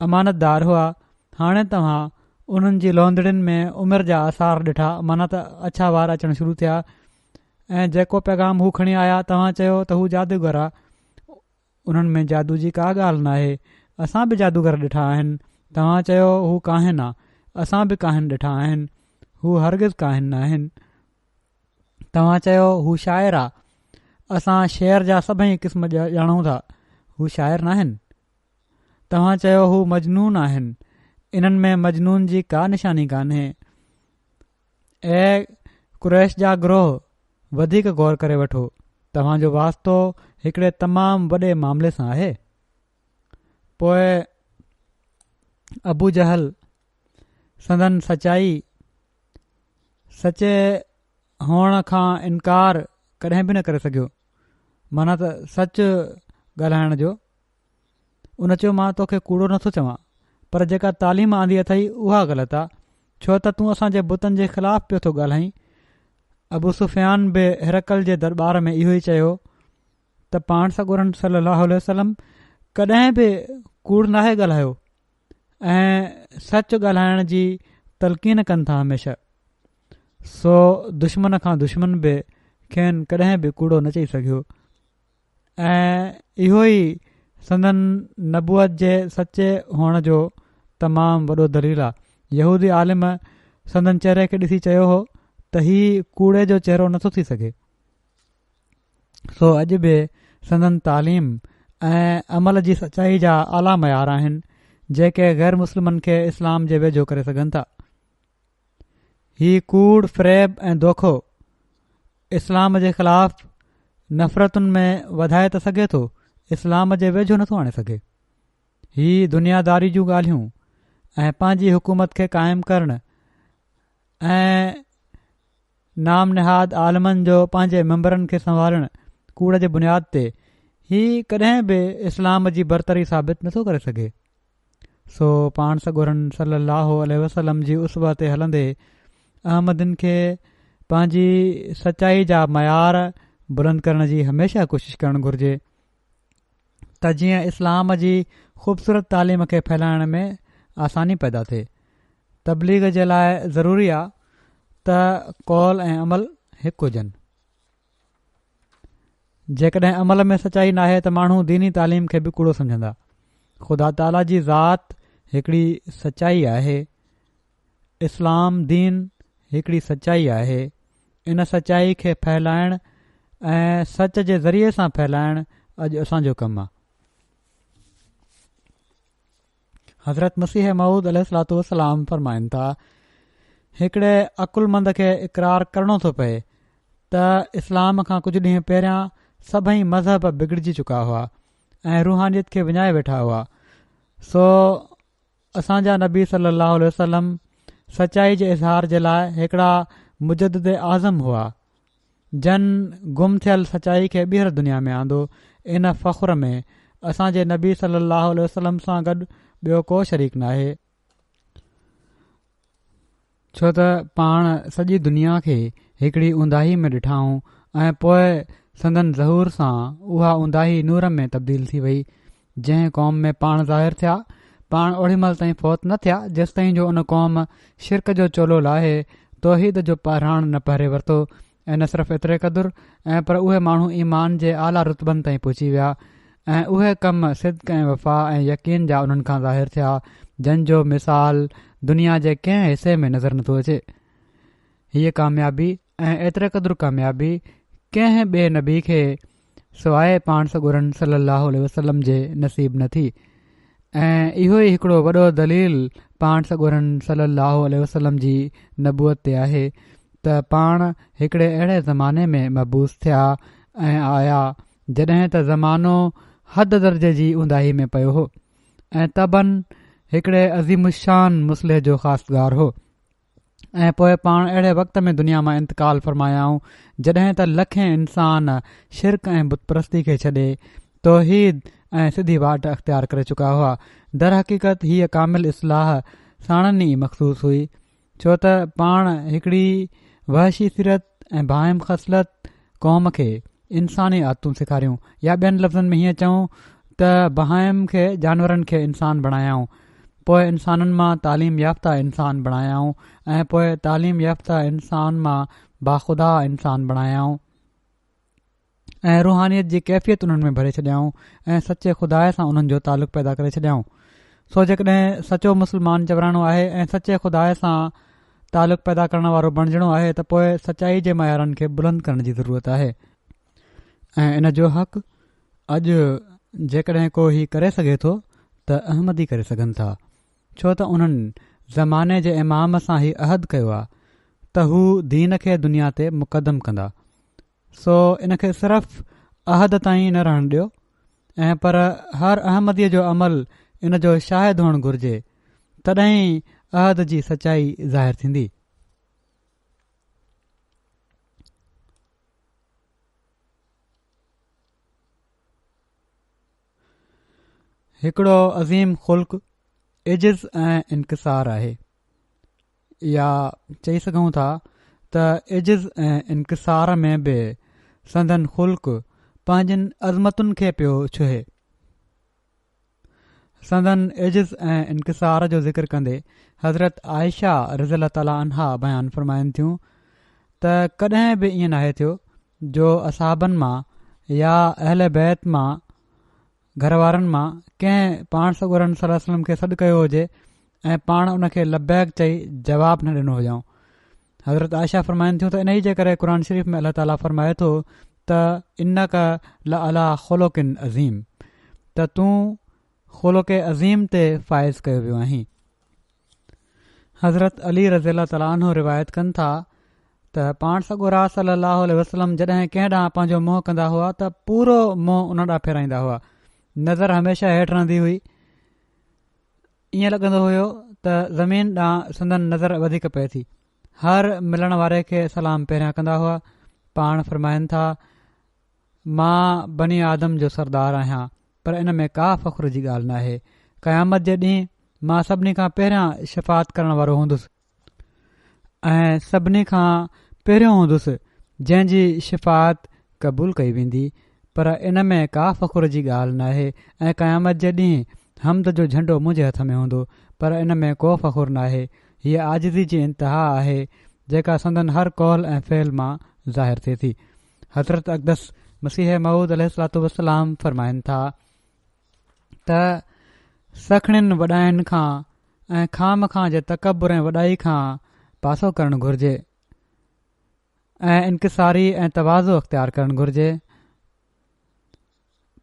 अमानतदार हुआ। हाणे तव्हां उन्हनि जी लौंदड़ियुनि में उमिरि जा आसार ॾिठा, माना त अछा वार अचणु शुरू थिया ऐं जेको पैगाम हू खणी आया तव्हां चयो त हू जादूगर आहे। उन्हनि में जादू जी का ॻाल्हि न आहे, असां बि जादूगर ॾिठा आहिनि। तव्हां चयो हू काहिन आहे, असां बि काहिन ॾिठा आहिनि, हू हरगिज़ काहिन न आहिनि। तव्हां चयो हू शाइर आहे, असां शेर जा सभई क़िस्म ॼाणूं था, हू शाइर न आहिनि। तव्हां चयो हू मजनून आहिनि, इन्हनि में मजनून जी का निशानी कान्हे। ऐं कुरैश जा गिरोह वधीक गौर करे वठो, तव्हांजो वास्तो हिकिड़े तमामु वॾे मामले सां आहे। पोइ अबू जहल संदन सचाई सचे हुअण खां इनकार कॾहिं बि न करे सघियो, माना त सच ॻाल्हाइण जो। उन चयो मां तोखे कूड़ो नथो चवां, पर जेका तालीम आंदी अथई उहा ग़लति आहे, छो त तूं असांजे बुतनि जे ख़िलाफ़ु पियो थो ॻाल्हाईं। अबू सुफ़ियान बि हिरकल जे दरबार में इहो ई चयो त पाण सॻोरन सल्लल्लाहु अलैहि वसल्लम कॾहिं बि कूड़ नाहे ॻाल्हायो ऐं सच ॻाल्हाइण जी तलक़ीन कनि था हमेशह। सो दुश्मन खां दुश्मन बि खेनि कॾहिं बि कूड़ो न चई सघियो ऐं इहो ई संदन नबूअत जे सचे हुअण जो तमामु वॾो दलील आहे। यहूदी आलिम संदन चहिरे खे ॾिसी चयो हो त हीउ कूड़े जो चहिरो नथो थी सघे। सो अॼु बि संदन तालीम ऐं अमल जी सचाई जा आला मयार आहिनि जेके ग़ैर मुस्लिमनि खे इस्लाम जे वेझो करे सघनि था। हीउ कूड़ फ़रेब ऐं दोखो इस्लाम जे ख़िलाफ़ नफ़रतुनि में वधाए त सघे थो, इस्लाम जे वेझो नथो आणे सघे। हीउ दुनियादारी जूं ॻाल्हियूं ऐं पंहिंजी हुकूमत खे क़ाइमु करणु ऐं नाम निहाद आलमनि जो पंहिंजे मेंबरनि खे संभालणु कूड़ जे बुनियाद ते हीउ कॾहिं बि इस्लाम जी बरतरी साबित नथो करे सघे। सो पाण सॻोरन सल्लल्लाहु अलैहि वसल्लम जी उसवा ते हलंदे अहमदिन खे पंहिंजी सचाई जा मयार बुलंद करण जी हमेशह कोशिशि करणु घुरिजे त जीअं इस्लाम जी ख़ूबसूरत तालीम खे फैलाइण में आसानी पैदा थिए। तबलीग जे लाइ ज़रूरी आहे त कौल ऐं अमल हिकु हुजनि। जेकॾहिं अमल में सचाई नाहे त माण्हू दीनी तालीम खे बि कूड़ो सम्झंदा। ख़ुदा ताला जी ज़ात हिकिड़ी सचाई आहे, इस्लाम दीन हिकिड़ी सचाई आहे। इन सचाई खे फैलाइण ऐं सच जे ज़रिए सां फैलाइणु अॼु असांजो कमु आहे। हज़रत मसीह मऊद अलैहिस्सलातु वस्सलाम फरमाइनि था, हिकिड़े अकुलमंद खे इक़रार करणो थो पए त इस्लाम खां कुझु ॾींहं पहिरियां सभई मज़हब बिगड़जी चुका हुआ ऐं रूहानियत खे विञाए वेठा हुआ। सो असांजा नबी सल्लल्लाहु अलैहि वसल्लम सचाई जे इज़हार जे लाइ हिकिड़ा मुजद्दिद आज़म हुआ, जन गुम थियल सचाई खे ॿीहर दुनिया में आंदो। इन फ़ख्र में असांजे नबी सल्लल्लाहु अलैहि वसल्लम सां गॾु ॿियो को शरीक नाहे, छो त पाण सॼी दुनिया खे हिकिड़ी ऊंदाही में ॾिठाऊं ऐं पोइ संदन ज़हूर सां उहा ऊंदाही नूर में तब्दील थी वई। जंहिं क़ौम में पाण ज़ाहिर थिया, पाण ओड़ी महिल ताईं फ़ौत न थिया जेसि ताईं जो उन क़ौम शिरक जो चोलो लाहे तौहीद जो पाराण न पहिरे वरितो। ऐं न सिर्फ़ु एतिरे क़दुरु ऐं पर उहे माण्हू ईमान जे आला रुतबनि ताईं पहुची विया ऐं उहे कम सिद्क़ ऐं वफ़ा ऐं यकीन जा उन्हनि खां ज़ाहिर थिया जंहिंजो मिसाल दुनिया जे कंहिं हिसे में नज़र नथो अचे। हीअ कामयाबी ऐं एतिरे क़दुरु कामयाबी कंहिं ॿिए नबी खे सवाइ पाण सॻुरनि सल्लल्लाहु अलैहि वसल्लम जे नसीब न थी। ऐं इहो ई हिकिड़ो वॾो दलील पाण सॻुरनि सल्लल्लाहु अलैहि वसल्लम जी नबूअत ते आहे त पाण हिकिड़े अहिड़े ज़माने में मबूस थिया ऐं आया जॾहिं त ज़मानो हद दर्जे जी ऊंदाही में पियो हो ऐं तबन हिकिड़े अज़ीमुशान मुस्लिह जो ख़ासगार हो। ऐं पोइ पाण अहिड़े वक़्त में दुनिया मां इंतकाल फ़रमायाऊं जॾहिं त लखें इंसान शिरक ऐं बुतप्रस्ती खे छॾे तौहीद ऐं सिधी वाट अख़्तियार करे चुका हुआ। दर हक़ीक़त हीअ कामिल इस्लाह साणनि ई मख़सूस हुई, छो त पाण हिकिड़ी वहशी सीरत ऐं बाहिम ख़सलत क़ौम खे इंसानी आदतूं सेखारियूं, या ॿियनि लफ़्ज़नि में हीअं चऊं त बहाइम खे जानवरनि खे इंसान बणायाऊं, पोइ इंसाननि मां तालीम याफ़्ता इंसान बणायाऊं ऐं पोइ तालीम याफ़्ता इंसान मां बाख़ुदा इंसान बणायाऊं ऐं रूहानियत जी कैफ़ियत उन्हनि में भरे छॾियाऊं ऐं सचे खुदा सां उन्हनि जो तालुक़ु पैदा करे छॾियाऊं। सो जेकॾहिं सचो मुस्लमान चवराइणो आहे ऐं सचे खुदा सां तालुक़ु पैदा करण वारो बणिजणो आहे त पोइ सचाई जे मयारनि खे बुलंद करण जी ज़रूरत आहे। ऐं इन जो हक़ अॼु जेकॾहिं को हीउ करे सघे थो त अहमदी करे सघनि था, छो त उन्हनि ज़माने जे इमाम सां ई अहद कयो आहे त हू दीन खे दुनिया ते मुक़दम कंदा। सो इन खे सिर्फ़ु अहद ताईं न रहणु ॾियो ऐं पर हर अहमदीअ जो अमल इन जो शाहिद हुअणु घुरिजे, तॾहिं अहद जी सचाई ज़ाहिर थींदी। हिकिड़ो अज़ीम ख़ुल्क़ इज़्ज़ ऐं इनकिसार आहे, या चई सघूं था त इज़्ज़ ऐं इनकिसार में बि संदन ख़ुल्क़ पंहिंजनि अज़मतुनि खे पियो छुहे। संदन इज़्ज़ ऐं इनकिसार जो ज़िक्र कंदे हज़रत आयशा रज़ियल्लाहु ताला अन्हा बयानु फ़रमाइनि थियूं त कॾहिं बि ईअं नाहे थियो जो असहाबनि मां या अहल बैत मां घर वारनि मां कंहिं पाण सॻुरनि सल्लल्लाहु अलैहि वसल्लम खे सॾु कयो हुजे ऐं पाण उन खे लबैक चई जवाबु न ॾिनो हुजऊं। हज़रत आयशा फ़रमाइनि थियूं त इन ई जे करे क़ुर शरीफ़ में अलाह ताला फ़रमाए थो त इनक लअला ख़ुलुक़िन अज़ीम, त तूं ख़ुलुक़ अज़ीम ते फ़ाइज़ कयो वियो आहीं। हज़रत अली रज़ियल्लाहु ताला अन्हु रिवायत कनि था त पाण सॻुरा सल्लल्लाहु अलैहि वसल्लम जॾहिं कंहिं ॾांहुं पंहिंजो मुंहुं कंदा हुआ त पूरो मुंहुं उन ॾांहुं फेराईंदा हुआ, नज़र हमेशह हेठि रहंदी हुई, ईअं लॻंदो हुयो त ज़मीन ॾांहुं संदन नज़र वधीक पए थी। हर मिलण वारे खे सलाम पहिरियां कंदा हुआ। पाण फ़रमाइनि था मां बनी आदम जो सरदार आहियां, पर इन में का फ़ख्र जी ॻाल्हि नाहे। क़यामत जे ॾींहुं मां सभिनी खां पहिरियां शफ़ात करण वारो हूंदुसि ऐं सभिनी खां पहिरियों हूंदुसि जंहिंजी शिफ़ात क़बूल कई वेंदी, पर इन में का फ़ख्र जी ॻाल्हि नाहे। ऐं क़यामत जे ॾींहुं हमद जो झंडो मुंहिंजे हथ में हूंदो, पर इन में को फ़ख्र नाहे। हीअ आजिज़ी जी इंतिहा आहे जेका संदन हर कौल ऐं फ़इल मां ज़ाहिर थिए थी। हज़रत अक़दस मसीह मऊद अलैहिस्सलातु वस्सलाम फ़रमाइनि था त सखणिन वॾाइनि खां ऐं खाम खां जे तकबुर ऐं वॾाई खां पासो करणु घुरिजे। ऐं इनकिसारी ऐं तवाज़ो अख़्तियार करणु घुर्जे।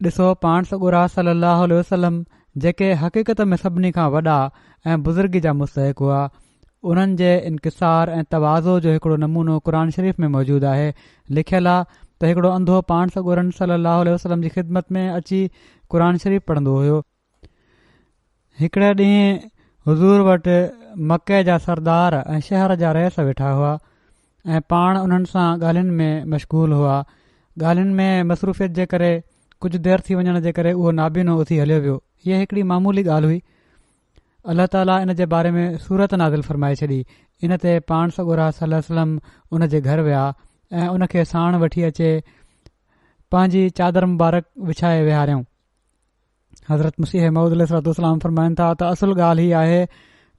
ॾिसो, पाण सॻुरा सलाहु वसलम जेके हक़ीक़त में सभिनी खां वॾा ऐं बुज़ुर्गी जा मुस्तहिक़ हुआ, उन्हनि जे इनकिसार ऐं तवाज़ो जो हिकिड़ो नमूनो क़ुर शरीफ़ में मौजूदु आहे। लिखियलु आहे त हिकिड़ो अंधो पाण सॻुरनि सलाहु वसलम जी ख़िदमत में अची क़ुर शरीफ़ पढ़ंदो हुयो। हिकिड़े ॾींहुं हज़ूर वटि मके जा सरदार ऐं शहर जा रहिस वेठा हुआ ऐं पाण उन्हनि सां ॻाल्हियुनि में मशगूल हुआ। ॻाल्हियुनि में मसरूफ़ियत जे करे कुझु देर थी वञण जे करे उहो नाबीनो उथी हलियो वियो। हीअ हिकिड़ी मामूली ॻाल्हि हुई। अल्लाह ताला इन जे बारे में सूरत नाज़िल फ़रमाए छॾी। इन ते पाण सॻुरा सलाहु वसलम उन जे घर विया ऐं उन खे साण वठी अचे पंहिंजी चादर मुबारक विछाए विहारियऊं। हज़रत मसीह मऊद अलैहिस्सलाम फ़रमाइनि था त असुलु ॻाल्हि हीअ आहे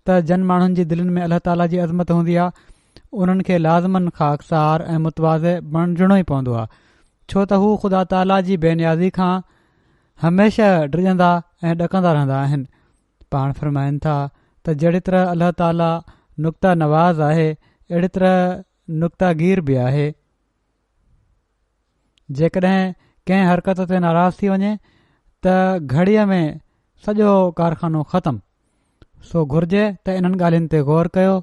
त जिन माण्हुनि जी दिलनि में अल्लाह ताला जी अज़मत हूंदी आहे, उन्हनि खे लाज़मन ख़ाकसार ऐं मुतवाज़े बणिजणो ई पवंदो आहे, छो त हू ख़ुदा ताला जी बेनियाज़ी खां हमेशह डिॼंदा ऐं ॾकंदा रहंदा आहिनि। पाण फ़रमाइनि था त जहिड़ी तरह अल्लाह ताला नुक़्ता नवाज़ आहे, अहिड़ी तरह नुक़्तागीर बि आहे। जेकॾहिं कंहिं हरकत ते नाराज़ थी वञे त घड़ीअ में सॼो कारखानो ख़तमु। सो घुर्जे त इन्हनि ॻाल्हियुनि ते ग़ौर कयो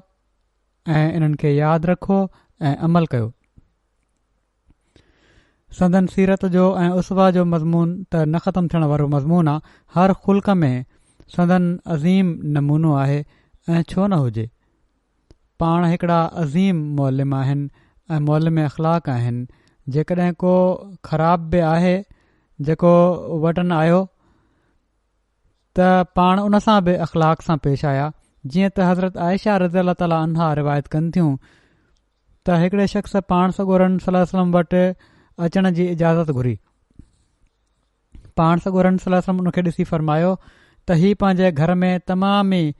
ऐं इन्हनि खे यादि रखो ऐं अमल कयो। संदन सीरत जो ऐं उसवा जो मज़मून त न ख़तमु थियण वारो मज़मून आहे। हर ख़ुल्क़ में संदन अज़ीम नमूनो आहे ऐं छो न हुजे। पाण हिकिड़ा अज़ीम मुअल्लिम आहिनि ऐं मुअल्लिम अख़लाक़ आहिनि। जेकॾहिं को ख़राब बि आहे जेको वटनि आयो त पाण उन सां बि अख़लाक़ सां पेश आया। जीअं त हज़रत आयशा रज़ी अल्लाह ताला अन्हा रिवायत कनि थियूं त हिकिड़े शख़्स पाण सॻुरनि सलाहु वसलम वटि अचण जी इजाज़त घुरी। पाण सॻुरनि सलाहु वसलम उन खे ॾिसी फ़रमायो त हीउ पंहिंजे घर में तमामु ई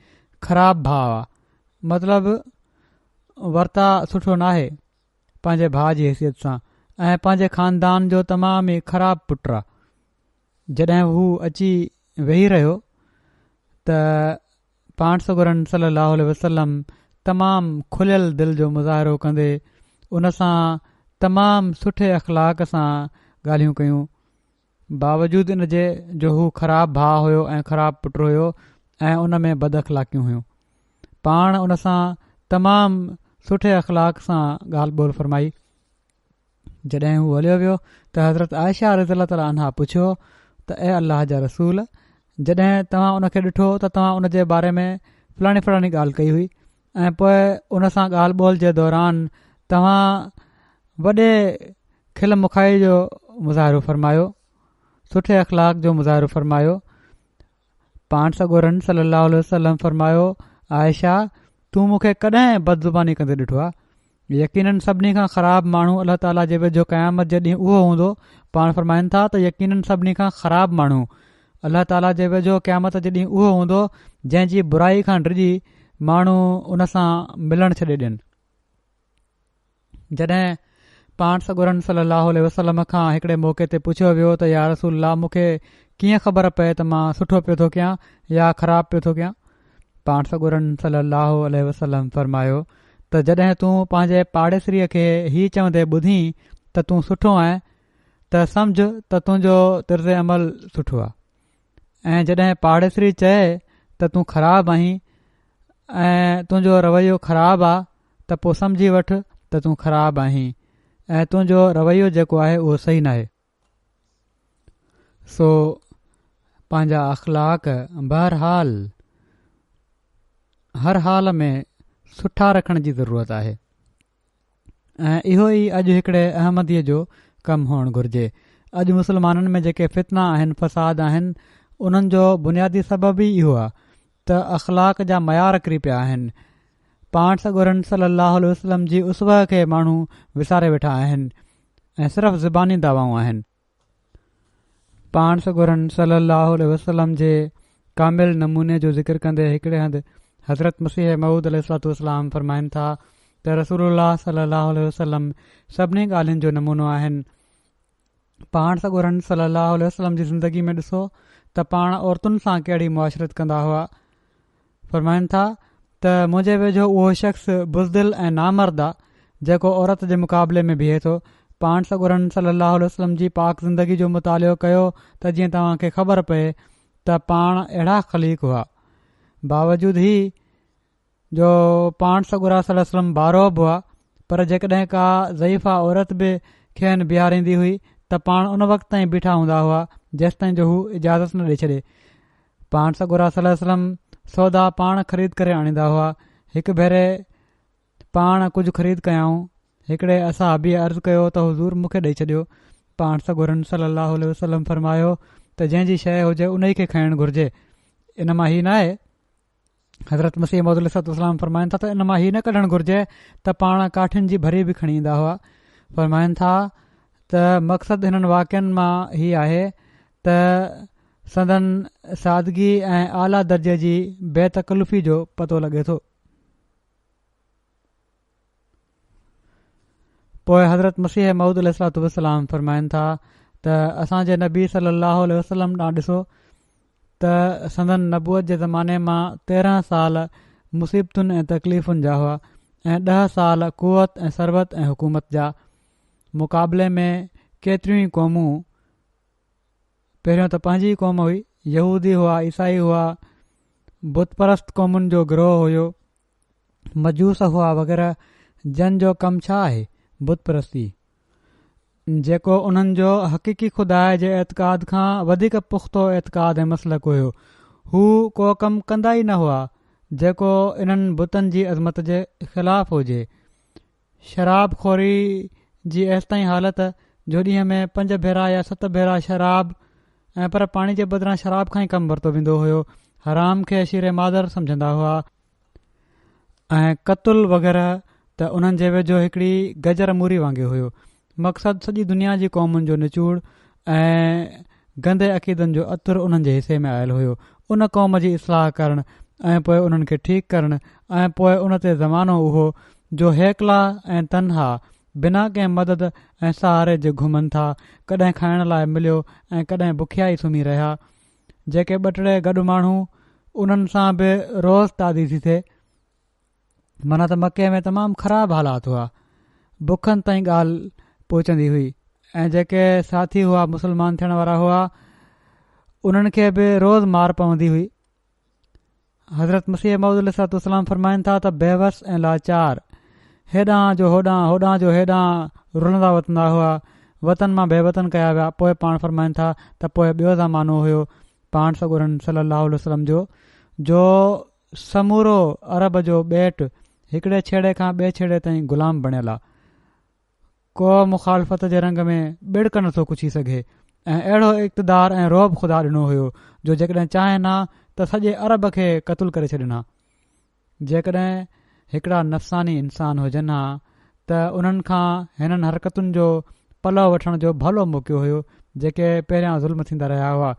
ख़राब भाउ आहे, मतिलबु वर्ता सुठो नाहे पंहिंजे भाउ जी हैसियत सां, ऐं पंहिंजे ख़ानदान जो तमामु ई ख़राब पुटु आहे। जॾहिं हू अची वेही रहियो त पाण सॻुरनि सलाहु वसलम तमामु खुलियल दिलि जो मुज़ाहिरो कंदे उन सां तमामु सुठे अख़लाक सां ॻाल्हियूं कयूं। बावजूदि इन जे जो हू ख़राब भाउ हुयो ऐं ख़राब पुटु हुयो ऐं उन में बद अख़लाक़ियूं हुयूं। पाण उन सां तमामु सुठे अख़लाक सां ॻाल्हि ॿोल फ़रमाई। जॾहिं हू हलियो वियो त हज़रत आयशा रज़ी अल्लाह ताला अन्हा पुछियो त ए अल्लाह जा रसूल, जॾहिं तव्हां उन खे ॾिठो त तव्हां उन जे बारे में फलाणी फलाणी ॻाल्हि कई हुई ऐं पोइ उन सां ॻाल्हि ॿोल जे दौरान तव्हां वॾे खिल मुखाई जो मुज़ाहिरो फ़रमायो, सुठे अख़लाक जो मुज़ाहिरो फ़रमायो। पाण सॻुरनि सलाहु वसलम फ़रमायो, आयशा तूं मूंखे कॾहिं बदज़ुबानी कंदे ॾिठो आहे? यकीननि सभिनी खां ख़राब माण्हू अल्लाह ताला जे वेझो क़यामत जे ॾींहुं उहो हूंदो। पाण फ़रमाइनि था त यकीननि सभिनी खां ख़राब माण्हू अल्लाह ताला जे वेझो क़यामत जे ॾींहुं उहो हूंदो जंहिंजी बुराई खां डिॼी माण्हू उन सां मिलणु छॾे ॾियनि। जॾहिं पाण सॻुरनि सलाहु वसलम खां हिकिड़े मौक़े ते पुछियो वियो त या रसूलल्लाह मूंखे कीअं ख़बर पए त मां सुठो पियो थो कयां या ख़राब पियो थो कयां? पाण सॻुरनि सलाहु वसलम फ़रमायो त जॾहिं तूं पंहिंजे पाड़ेसरीअ खे हीउ चवंदे ॿुधी त तूं सुठो आहीं त सम्झ त तुंहिंजो तर्ज़ अमल सुठो आहे, ऐं जॾहिं पाड़ेसरी चए त तूं ख़राबु आहीं ऐं तुंहिंजो रवैयो ख़राबु आहे त पोइ सम्झी वठि त तूं ख़राबु आहीं ऐं तुंहिंजो रवैयो जेको आहे उहो सही नाहे। सो पंहिंजा अख़लाक बहरहाल हर हाल में सुठा रखण जी ज़रूरत आहे ऐं इहो ई अॼु हिकिड़े अहमदीअ जो कमु हुअणु घुर्जे। अॼु मुस्लमाननि में जेके फितना आहिनि, फ़साद आहिनि, उन्हनि जो बुनियादी सबबु ई इहो आहे त अख़लाक जा मयार किरी पिया आहिनि। पाण सॻुरनि सलाहु वसलम जी उसवा खे माण्हू विसारे वेठा आहिनि ऐं सिर्फ़ु ज़बानी दावाऊं आहिनि। पाण सॻुरनि सलाहु वसलम जे कामिल नमूने जो ज़िक्र कंदे हिकिड़े हंधि हज़रत मसीह मऊद अलैहिस्सलाम फ़रमाइनि था त रसूलुल्लाह सलाहु वसलम सभिनी ॻाल्हियुनि जो नमूनो आहिनि। पाण सॻुरनि सलाहु वसलम जी ज़िंदगी में ॾिसो त पाण औरतुनि सां कहिड़ी मुआशरत कंदा हुआ। फ़रमाइनि था त मुंहिंजे वेझो उहो शख़्स बुज़दिल ऐं नामर्द आहे जेको औरत जे मुक़ाबले में बीहे थो। पाण सॻुरनि सलाहु वसलम जी पाक ज़िंदगी जो मुतालो कयो त जीअं तव्हांखे ख़बर पए त पाण अहिड़ा ख़लीक हुआ। बावजूद ही जो पाण सॻुरा सलम बारोब हुआ, पर जेकॾहिं का ज़ईफ़ा औरत बि खेनि बीहारींदी हुई त पाण उन वक़्त ताईं बीठा हूंदा हुआ जेसि ताईं जो हू इजाज़त न ॾेई छॾे। पाण सॻुरा सलम सौदा पाण ख़रीद करे आणींदा हुआ। हिकु भेरे पाण कुझु ख़रीद कयाऊं। हिकिड़े असहाबीअ अर्ज़ु कयो त हुज़ूर मूंखे ॾेई छॾियो। पाण सॻुरनि सलाहु वसलम फरमायो त जंहिंजी शइ हुजे उन ई खे खाइणु घुरिजे। इन मां हीउ न आहे, हज़रत मसीह मौद इस्लाम फरमाइनि था त इन मां हीउ न कढणु घुरिजे त पाण काठियुनि जी भरी बि खणी ईंदा हुआ। फरमाइनि था त मक़सदु हिननि वाक़िअनि मां हीउ आहे त संदन सादगी ऐं आला दर्जे जी बेतकल्लुफ़ी जो पतो लॻे थो। पोइ हज़रत मसीह मऊद अलैहिस्सलाम फरमाइनि था त असांजे नबी सलाहु वसलम ॾांहुं ॾिसो त संदन नबूअत जे ज़माने मां 13 साल मुसीबतुनि ऐं तकलीफ़ुनि जा हुआ ऐं 10 साल कुवत ऐं सरबत ऐं हुकूमत जा। मुक़ाबले में केतिरियूं ई क़ौमूं, पहिरियों त पंहिंजी क़ौम हुई, यहूदी हुआ, ईसाई हुआ, बुतपरस्त क़ौमुनि जो गिरोह हुयो, मजूस हुआ वग़ैरह। जन जो कमु छा आहे? बुतपरस्ती, जेको उन्हनि जो हक़ीक़ी खुदा जे एतक़ाद खां वधीक पुख़्तो एतक़ाद ऐं मसलक हुयो। हू को कमु कंदा ई न हुआ जेको इन्हनि बुतनि जी अज़मत जे ख़िलाफ़ु हुजे। शराब खोरी जी एसि ताईं हालति जो ॾींहं में 5 भेरा या 7 भेरा शराब ऐं पर पाणी जे बदिरां शराब खां ई कमु वरितो वेंदो हुयो। हराम खे शीरे मादर सम्झंदा हुआ ऐं क़तुल वग़ैरह त उन्हनि जे वेझो हिकिड़ी गजर मूरी वांगुरु हुयो। मक़सदु सॼी दुनिया जी क़ौमुनि जो निचूड़ ऐं गंदे अक़ीदनि जो अतुर उन्हनि जे हिसे में आयल हुयो। उन क़ौम जी इस्लाह करणु ऐं पोइ उन्हनि खे ठीकु करणु ऐं पोइ उन ते ज़मानो उहो जो हेकला ऐं तनहा बिना कंहिं मदद ऐं सहारे जे घुमनि था, कॾहिं खाइण लाइ मिलियो ऐं कॾहिं बुखिया ई सुम्ही रहिया। जेके 2-3 गॾु माण्हू उन्हनि सां बि रोज़ तादी थी थिए। माना त मके में तमामु ख़राबु हालात हुआ, बुखनि ताईं ॻाल्हि पहुचंदी हुई ऐं जेके साथी हुआ मुस्लमान थियण वारा हुआ उन्हनि खे बि रोज़ मार पवंदी हुई। हज़रत मसीह मऊद अलैहिस्सलाम फरमाइनि था त बेवस ऐं लाचार हेॾां जो होॾां, होॾां जो हेॾां रुलंदा वतंदा हुआ, वतन मां बेवतन कया विया। पोइ पाण फरमाइनि था त पोइ ॿियो ज़मानो हुयो पाण सॻुरनि सलाहु वसलम जो समूरो अरब जो ॿेट हिकिड़े छेड़े खां ॿिए छेड़े ताईं ग़ुलाम बणियल आहे। को मुखालफ़त जे रंग में बिड़क नथो कुछी सघे ऐं अहिड़ो इक़्तिदार ऐं रोब ख़ुदा ॾिनो हुयो जो जेकॾहिं चाहिनि हा त सॼे अरब खे क़तलु करे छॾनि हा। जेकॾहिं हिकिड़ा नफ़सानी इंसान हुजनि हा त उन्हनि खां हिननि हरकतुनि जो पलो वठण जो भलो मौक़ो हुयो जेके पहिरियां ज़ुल्म थींदा रहिया हुआ।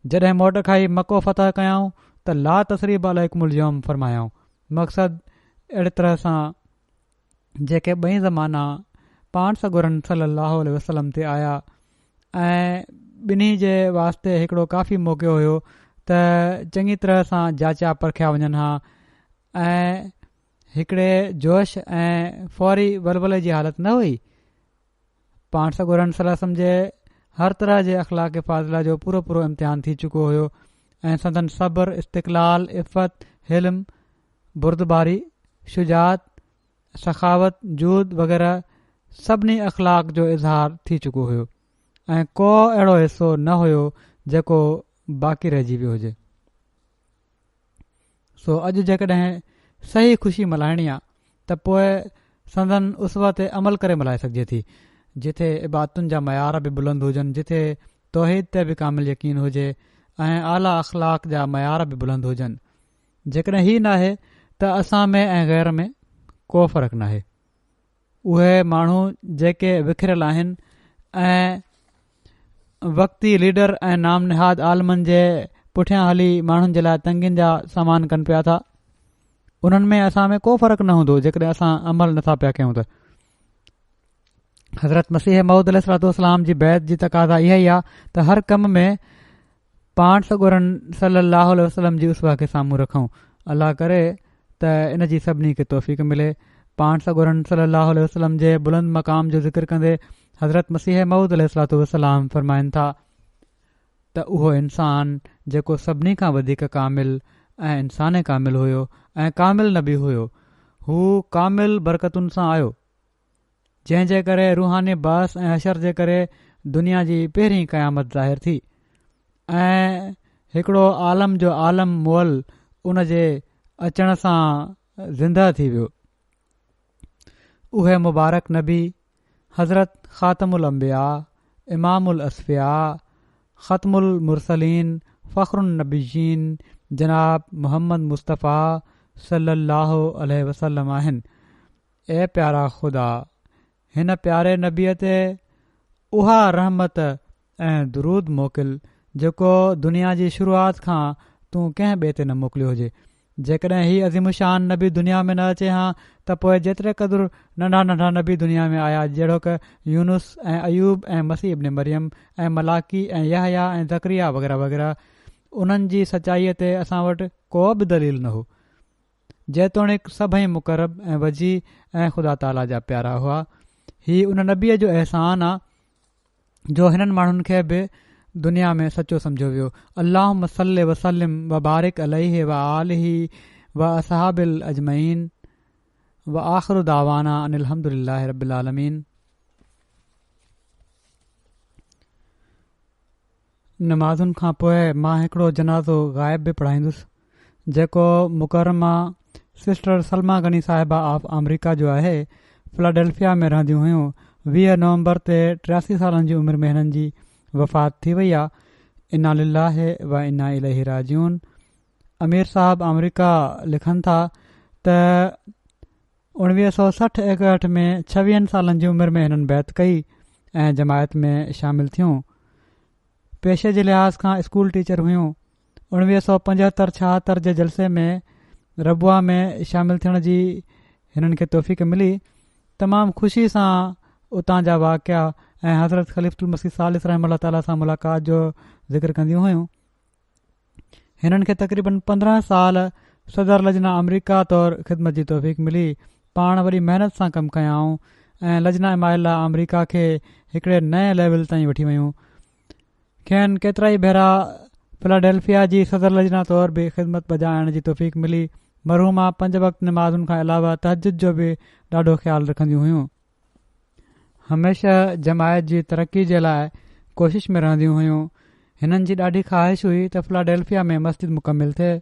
जॾहिं मोट खाई मको फ़तह कयाऊं त ला तसरीब अलैकुमुल यौम फरमायाऊं। मक़सदु अहिड़ी तरह सां जेके 2 ज़माना पाण सॻुरनि सलाहु वसलम ते आया ऐं ॿिन्ही जे वास्ते हिकिड़ो काफ़ी मौक़ो हुयो त चङी तरह सां जाचा परखिया वञनि हा ऐं हिकिड़े जोश ऐं फौरी वलवले जी हालति न हुई। पाण सॻुरनि सलम जे हर तरह जे अख़लाक़ फ़ाज़िला जो पूरो इम्तिहान थी चुको हुयो ऐं संदन सब्र, इस्तिक़लाल, इफ़त, हिल्म, बुर्दबारी, शुजात, सखावत, जूद वग़ैरह सभिनी अख़लाक जो इज़हार थी चुको हुयो ऐं को अहिड़ो हिसो न हुयो जेको बाक़ी रहिजी वियो हुजे। सो अॼु जेकॾहिं सही ख़ुशी मल्हाइणी आहे त पोइ संदन उसवा ते अमल करे मल्हाए सघिजे थी, जिथे इबादतुनि जा मयार बि बुलंद हुजनि, जिथे तौहीद ते बि कामिल यकीन हुजे ऐं आला अख़लाक जा मयार बि बुलंद हुजनि। जेकॾहिं हीउ न आहे त असां में ऐं ग़ैर में को फ़र्क़ु नाहे। उहे माण्हू जेके विखिरियल आहिनि ऐं वक़्ती लीडर ऐं नाम निहाद आलमनि जे पुठियां हली माण्हुनि जे लाइ तंगियुनि जा सामान कनि पिया था, उन्हनि में असां में को फ़र्क़ु न हूंदो जेकॾहिं असां अमल नथा पिया कयूं त। हज़रत मसीह मऊद अलैहिस्सलाम जी बैत जी तक़ाज़ा इहा ई आहे त हर कम में पाण सॻुरनि सलाहु वसलम जी उसवा खे साम्हूं रखूं। अल्लाह करे त इन जी सभिनी खे तौफ़ीक़ मिले। पाण सॻोरन सलाहु वसलम जे बुलंद मक़ाम जो ज़िक्र कंदे हज़रत मसीह मऊद अलैहिस्सलातु वसलाम फ़रमाइनि था त उहो इंसान जेको सभिनी खां वधीक कामिल ऐं इंसान कामिल हुयो ऐं कामिल नबी हुयो, हू कामिल बरकतुनि सां आयो, जंहिं जे करे रूहानी बास ऐं हशर जे करे दुनिया जी पहिरीं क़यामत ज़ाहिर थी ऐं हिकिड़ो आलम जो आलम मुअल उन जे अचण सां ज़िंदा थी वियो। उहे मुबारक नबी हज़रत ख़ातमुल अंबिया, इमामुल असफ़िया, ख़तमुल मुरसलीन, फ़ख़्रुन नबीयीन जनाब मुहम्मद मुस्तफ़ा सल्लल्लाहु अलैहि वसल्लम आहिनि। ए प्यारा ख़ुदा, हिन प्यारे नबीअ ते उहा रहमत ऐं दुरूद मोकिल जेको दुनिया जी शुरूआत खां तूं कंहिं ॿिए ते न मोकिलियो हुजे। जेकॾहिं हीउ अज़ीमुशान नबी दुनिया में न अचे हा त पोइ जेतिरे क़दुरु नंढा नंढा नबी दुनिया में आया, जहिड़ो क यूनुस ऐं अयूब ऐं मसीह इब्न मरियम ऐं मलाकी ऐं यहया ऐं ज़करिया वग़ैरह वग़ैरह, उन्हनि जी सचाईअ ते असां वटि को बि दलील न हो, जेतोणीकि सभई मुक़रब ऐं वजी ऐं ख़ुदा ताला जा प्यारा हुआ। हीउ उन नबीअ जो अहसान आहे जो हिननि माण्हुनि खे बि दुनिया में सचो सम्झो वियो। अल्लाहुम्म सल्लि वसल्लिम व बारिक अलैहि व आलिहि व असहाबिल अजमईन व आख़िरु दावाना अनिल हम्दुलिल्लाहि रब्बिल आलमीन। नमाज़ुनि खां पोइ मां हिकिड़ो जनाज़ो ग़ाइब बि पढ़ाईंदुसि, जेको मुकरमा सिस्टर सलमा गनी साहिबा ऑफ अमरीका जो आहे। फिलाडेल्फिया में रहंदियूं हुयूं। 20 नवंबर ते 83 सालनि जी उमिरि में हिननि जी वफ़ात थी वई आहे। इन्ना लिल्लाहि व इन्ना इलैहि राजिऊन। अमीर साहब अमरीका लिखनि था त 1960-61 में 26 सालनि जी उमिरि में हिननि बैत कई ऐं जमायत में शामिल थियूं। पेशे जे लिहाज़ खां स्कूल टीचर हुयूं। 1975-76 जे जलसे में रबुआ में शामिल थियण जी हिननि खे तौफ़ीक़ मिली। तमामु ख़ुशी सां उतां जा वाक़िया ऐं हज़रत ख़लीफ़ुल मसीह सालिस रहमतुल्लाह ताला सां मुलाक़ात जो ज़िक्र कंदियूं हुयूं। हिननि खे तक़रीबन 15 साल सदर लजना अमरीका तौरु ख़िदमत जी तौफ़ीक़ मिली। पाण वरी महिनत सां कमु कयाऊं ऐं लजना इमाइला अमरीका खे हिकिड़े नए लेवल ताईं वठी वयूं। खेनि केतिरा ई भेरा फिलाडेल्फिया जी सदर लजना तौरु बि ख़िदमत बजाइण जी तौफ़ीक़ मिली। मरहूमा 5 वक़्त नमाज़ुनि खां अलावा तहजुद जो बि ॾाढो ख़्यालु रखंदियूं हुयूं। हमेशह जमायत जी तरक़ी जे लाइ कोशिश में रहंदियूं हुयूं। हिननि जी ॾाढी ख़्वाहिश हुई त फिलाडेल्फिया में मस्जिद मुकमिल थिए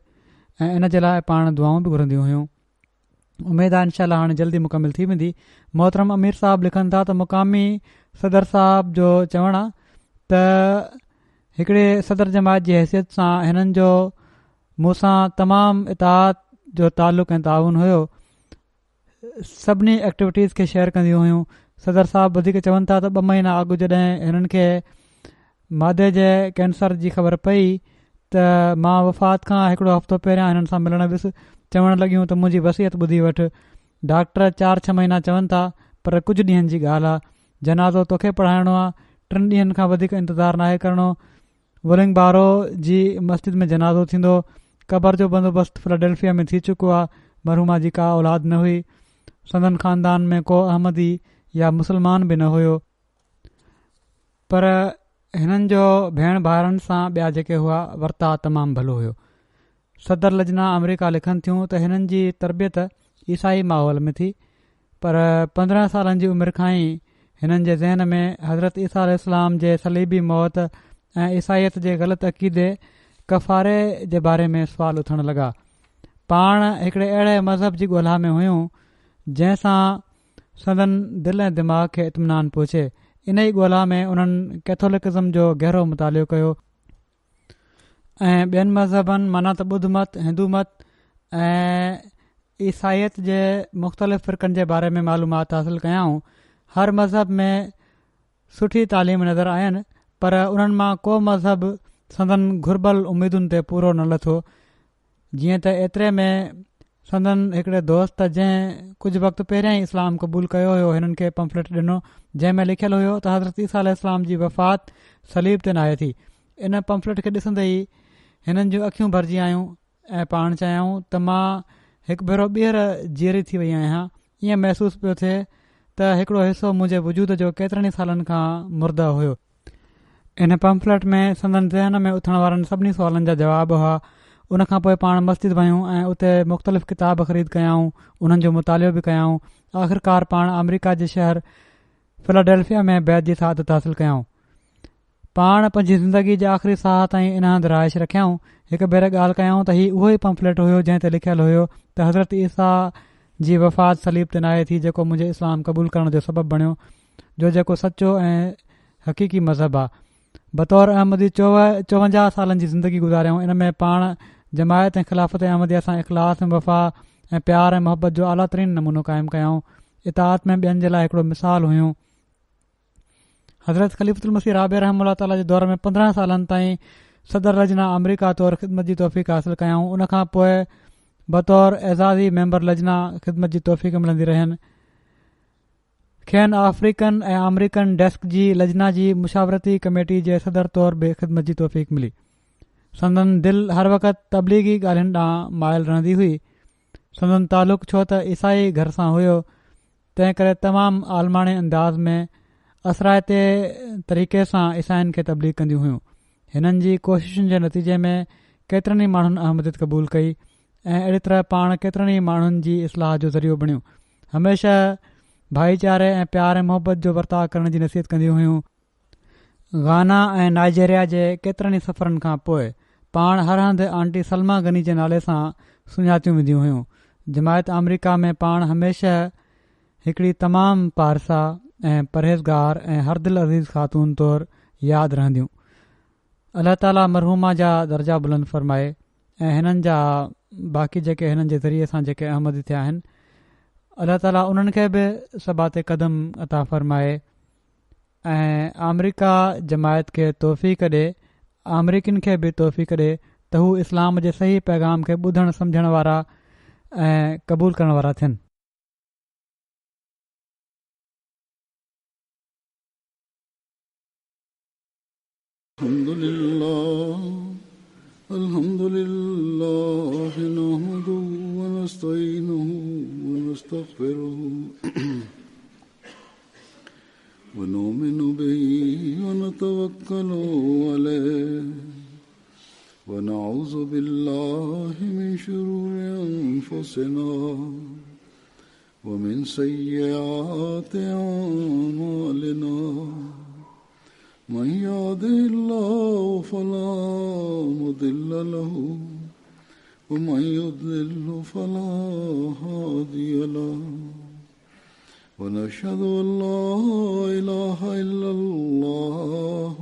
ऐं इन जे लाइ पाण दुआऊं बि घुरंदियूं हुयूं। उमेदु आहे इनशाला हाणे जल्दी मुकमिल थी वेंदी। मोहतरम अमीर साहब लिखनि था त मुक़ामी सदर साहब जो चवणु आहे त हिकिड़े सदर जमायत जी हैसियत सां हिननि जो मूंसां तमामु इताद जो तालुक़ ऐं ताउन हुयो। सभिनी एक्टिविटीज़ खे शेयर कंदियूं हुयूं। सदर साहब वधीक चवनि था त 2 महीना अॻु जॾहिं हिननि खे मादे जे कैंसर जी ख़बर पई त मां वफ़ात खां हिकिड़ो हफ़्तो पहिरियां हिननि सां मिलण वियुसि। चवणु लॻियूं त मुंहिंजी वसियत ॿुधी वठि। डॉक्टर 4-6 महीना चवनि था, पर कुझु ॾींहंनि जी ॻाल्हि आहे। जनाज़ो तोखे पढ़ाइणो आहे, 3 ॾींहंनि खां वधीक इंतज़ारु नाहे करिणो। वुलिंग बारो जी मस्जिद में जनाज़ो थींदो। क़बर जो बंदोबस्तु फिलाडेल्फिया में थी चुको आहे। मरहूमा जी का औलाद न हुई। संदन ख़ानदान में को अहमदी या मुसलमान बि न हुयो, पर हिननि जो भेण भाउरनि सां ॿिया जेके हुआ वर्ता तमामु भलो हुयो। सदर लजना अमरीका लिखनि थियूं त हिननि जी तरबियत ईसाई माहौल में थी, पर 15 सालनि जी उमिरि खां ई हिननि जे ज़हन में हज़रत ईसा अलैहिस्सलाम जे सलीबी मौत ऐं ईसाईयत जे ग़लति अक़ीदे कफ़ारे जे बारे में सुवाल उथणु लॻा। पाण हिकिड़े अहिड़े मज़हब जी ॻोल्हा में हुयूं जंहिंसां संदन दिलि ऐं दिमाग़ खे इत्मिनान पहुचे। इन ई ॻोल्हा में उन्हनि कैथोलिकिज़म जो गहरो मुतालियो कयो ऐं ॿियनि मज़हबनि माना त ॿुध मत, हिंदू मत ऐं ईसाईयत जे मुख़्तलिफ़ फ़िरक़नि जे बारे में मालूमात हासिलु कयाऊं। हर मज़हब में सुठी तालीम नज़र आयनि, पर उन्हनि मां को मज़हब संदन घुर्बल उमीदुनि ते पूरो न लथो। जीअं त एतिरे में संदन हिकिड़े दोस्त जंहिं कुझु वक़्तु पहिरियां ई इस्लाम क़बूल कयो हुयो, हिननि खे पम्फलेट ॾिनो जंहिं में लिखियलु हुयो त हज़रत ईसा अलैहिस्सलाम जी वफ़ात सलीब ते नाहे थी। इन पम्फलेट खे ॾिसंदे ई हिननि जूं अखियूं भरिजी आयूं ऐं पाण चयाऊं त मां हिकु भेरो ॿीहर जीअरी थी वई आहियां। ईअं महसूसु पियो थिए त हिकिड़ो हिसो मुंहिंजे वजूद जो केतिरनि ई सालनि खां मुर्दा हुयो। इन पंफलेट में संदन ज़हन में उथण वारनि सभिनी सुवालनि जा जवाब हुआ। उनखां पोइ पाण मस्जिद वयूं ऐं उते मुख़्तलिफ़ किताब ख़रीद कयाऊं, उन्हनि जो मुतालो बि कयाऊं। आख़िरकार पाण अमरीका जे शहर फिलाडेल्फिया में बैत जी सआदत हासिल कयाऊं। पाण पंहिंजी ज़िंदगी जे आख़िरी साह ताईं इन हंधि रहाइश रखियाऊं। हिकु भेरे ॻाल्हि कयाऊं त हीउ उहो ई पंफलेट हुयो जंहिं ते लिखियलु हुयो त हज़रत ईसा जी वफ़ात सलीब ते नाहे थी, जेको मुंहिंजे इस्लाम क़बूल करण जो सबबु बणियो, जो जेको सचो ऐं हक़ीक़ी मज़हब आहे। बतौर अहमदी 54 सालनि जी ज़िंदगी गुज़ारियऊं। इन में पाण जमायत ऐं ख़िलाफ़त अहमदीअ सां इख़लास ऐं वफ़ा ऐं प्यार ऐं मुहबत जो आला तरीन नमूनो क़ाइमु कयाऊं। इताअत में ॿियनि जे लाइ हिकिड़ो मिसाल हुयूं। हज़रत ख़लीफ़ुल मसीह राबे रहमतुल्लाह ताला जे दौर में 15 सालनि ताईं सदर लजना अमरीका तौरु ख़िदमत जी तौफ़ीक़ हासिल कयाऊं। उनखां पोइ बतौर एज़ाज़ी मेंबर लजना ख़िदमत जी तौफ़ीक़ मिलंदी रहनि। खेनि अफ्रीकन ऐं अमरीकन डेस्क जी लजना जी मुशावरती कमेटी जे सदर तौरु बि ख़िदमत जी तौफ़ीक़ मिली। संदन दिलि हर वक़्तु तबलीगी ॻाल्हियुनि ॾांहुं माइल रहंदी हुई। संदन तालुक़ु छो त ईसाई घर सां हुयो, तंहिं करे तमामु आलमाणे अंदाज़ में असराइते तरीक़े सां ईसाइनि खे तबलीग कंदियूं हुयूं। हिननि जी कोशिशुनि जे नतीजे में केतिरनि ई माण्हुनि अहमदियत क़बूल कई ऐं अहिड़ी तरह पाण केतिरनि ई माण्हुनि जी इस्लाह जो ज़रियो बणियूं। हमेशह भाईचारे ऐं प्यार ऐं मुहबत जो वर्ताव करण जी नसीहत कंदियूं हुयूं। गाना ऐं नाइजेरिया जे केतिरनि ई सफ़रनि खां पोइ पाण हर हंधि आंटी सलमा गनी जे नाले सां सुञातियूं वेंदियूं हुयूं। जमायत अमरीका में पाण हमेशह हिकिड़ी तमामु पारसा ऐं परहेज़गार ऐं हरदिल अज़ीज़ ख़ातून तौरु यादि रहंदियूं। अलाह ताला मरहूमा जा दर्जा बुलंद फ़रमाए ऐं हिननि जा बाक़ी जेके हिननि जे ज़रिए सां जेके अहमदी थिया आहिनि, अलाह ताला उन्हनि खे बि सबाते क़दम अता फ़रमाए ऐं अमरीका जमायत खे तौफ़ीक़ ॾे, अमरीकिन खे बि तौफ़ीक़ ॾे त हू इस्लाम जे सही पैगाम खे ॿुधण सम्झण वारा ऐं क़बूल करण वारा थियनि। अल्हम्दुलिल्लाह नहमदुहु व नस्तईनुहु व नस्तगफिरुहु व नुमिनु बिही व नतवक्कलु अलैहि व नऊज़ु बिल्लाहि मिन शुरूरि अनफुसिना व मिन सय्यिआति अअमालिना। मन यहदिहिल्लाहु फला मुदिल्ल लहु व मन युद्लिल्हु फला हादिय लहु व नशहदु अन ला इलाहा इल्लल्लाह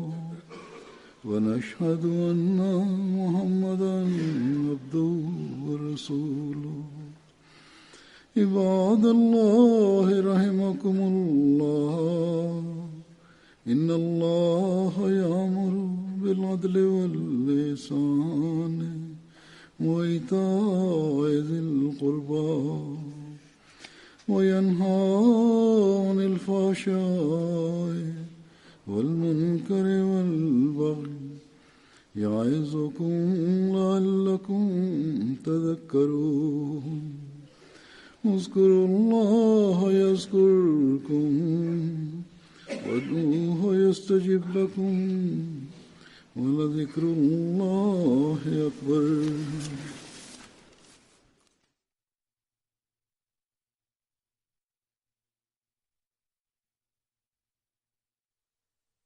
व नशहदु अन्ना मुहम्मदन अब्दुहु व रसूलुहु। इबादल्लाहि रहिमकुमुल्लाह इन्नल्लाह यअमुरु बिल अदलि वल इहसानि व ईताइ ज़िल क़ुर्बा व यन्हा अनिल फ़हशाइ वल मुनकरि वल बग़ि यइज़ुकुम लअल्लकुम तज़क्करून। उज़्कुरुल्लाह यज़्कुरुकुम वदऊहु यस्तजिब लकुम व लज़िक्रुल्लाहि अकबर।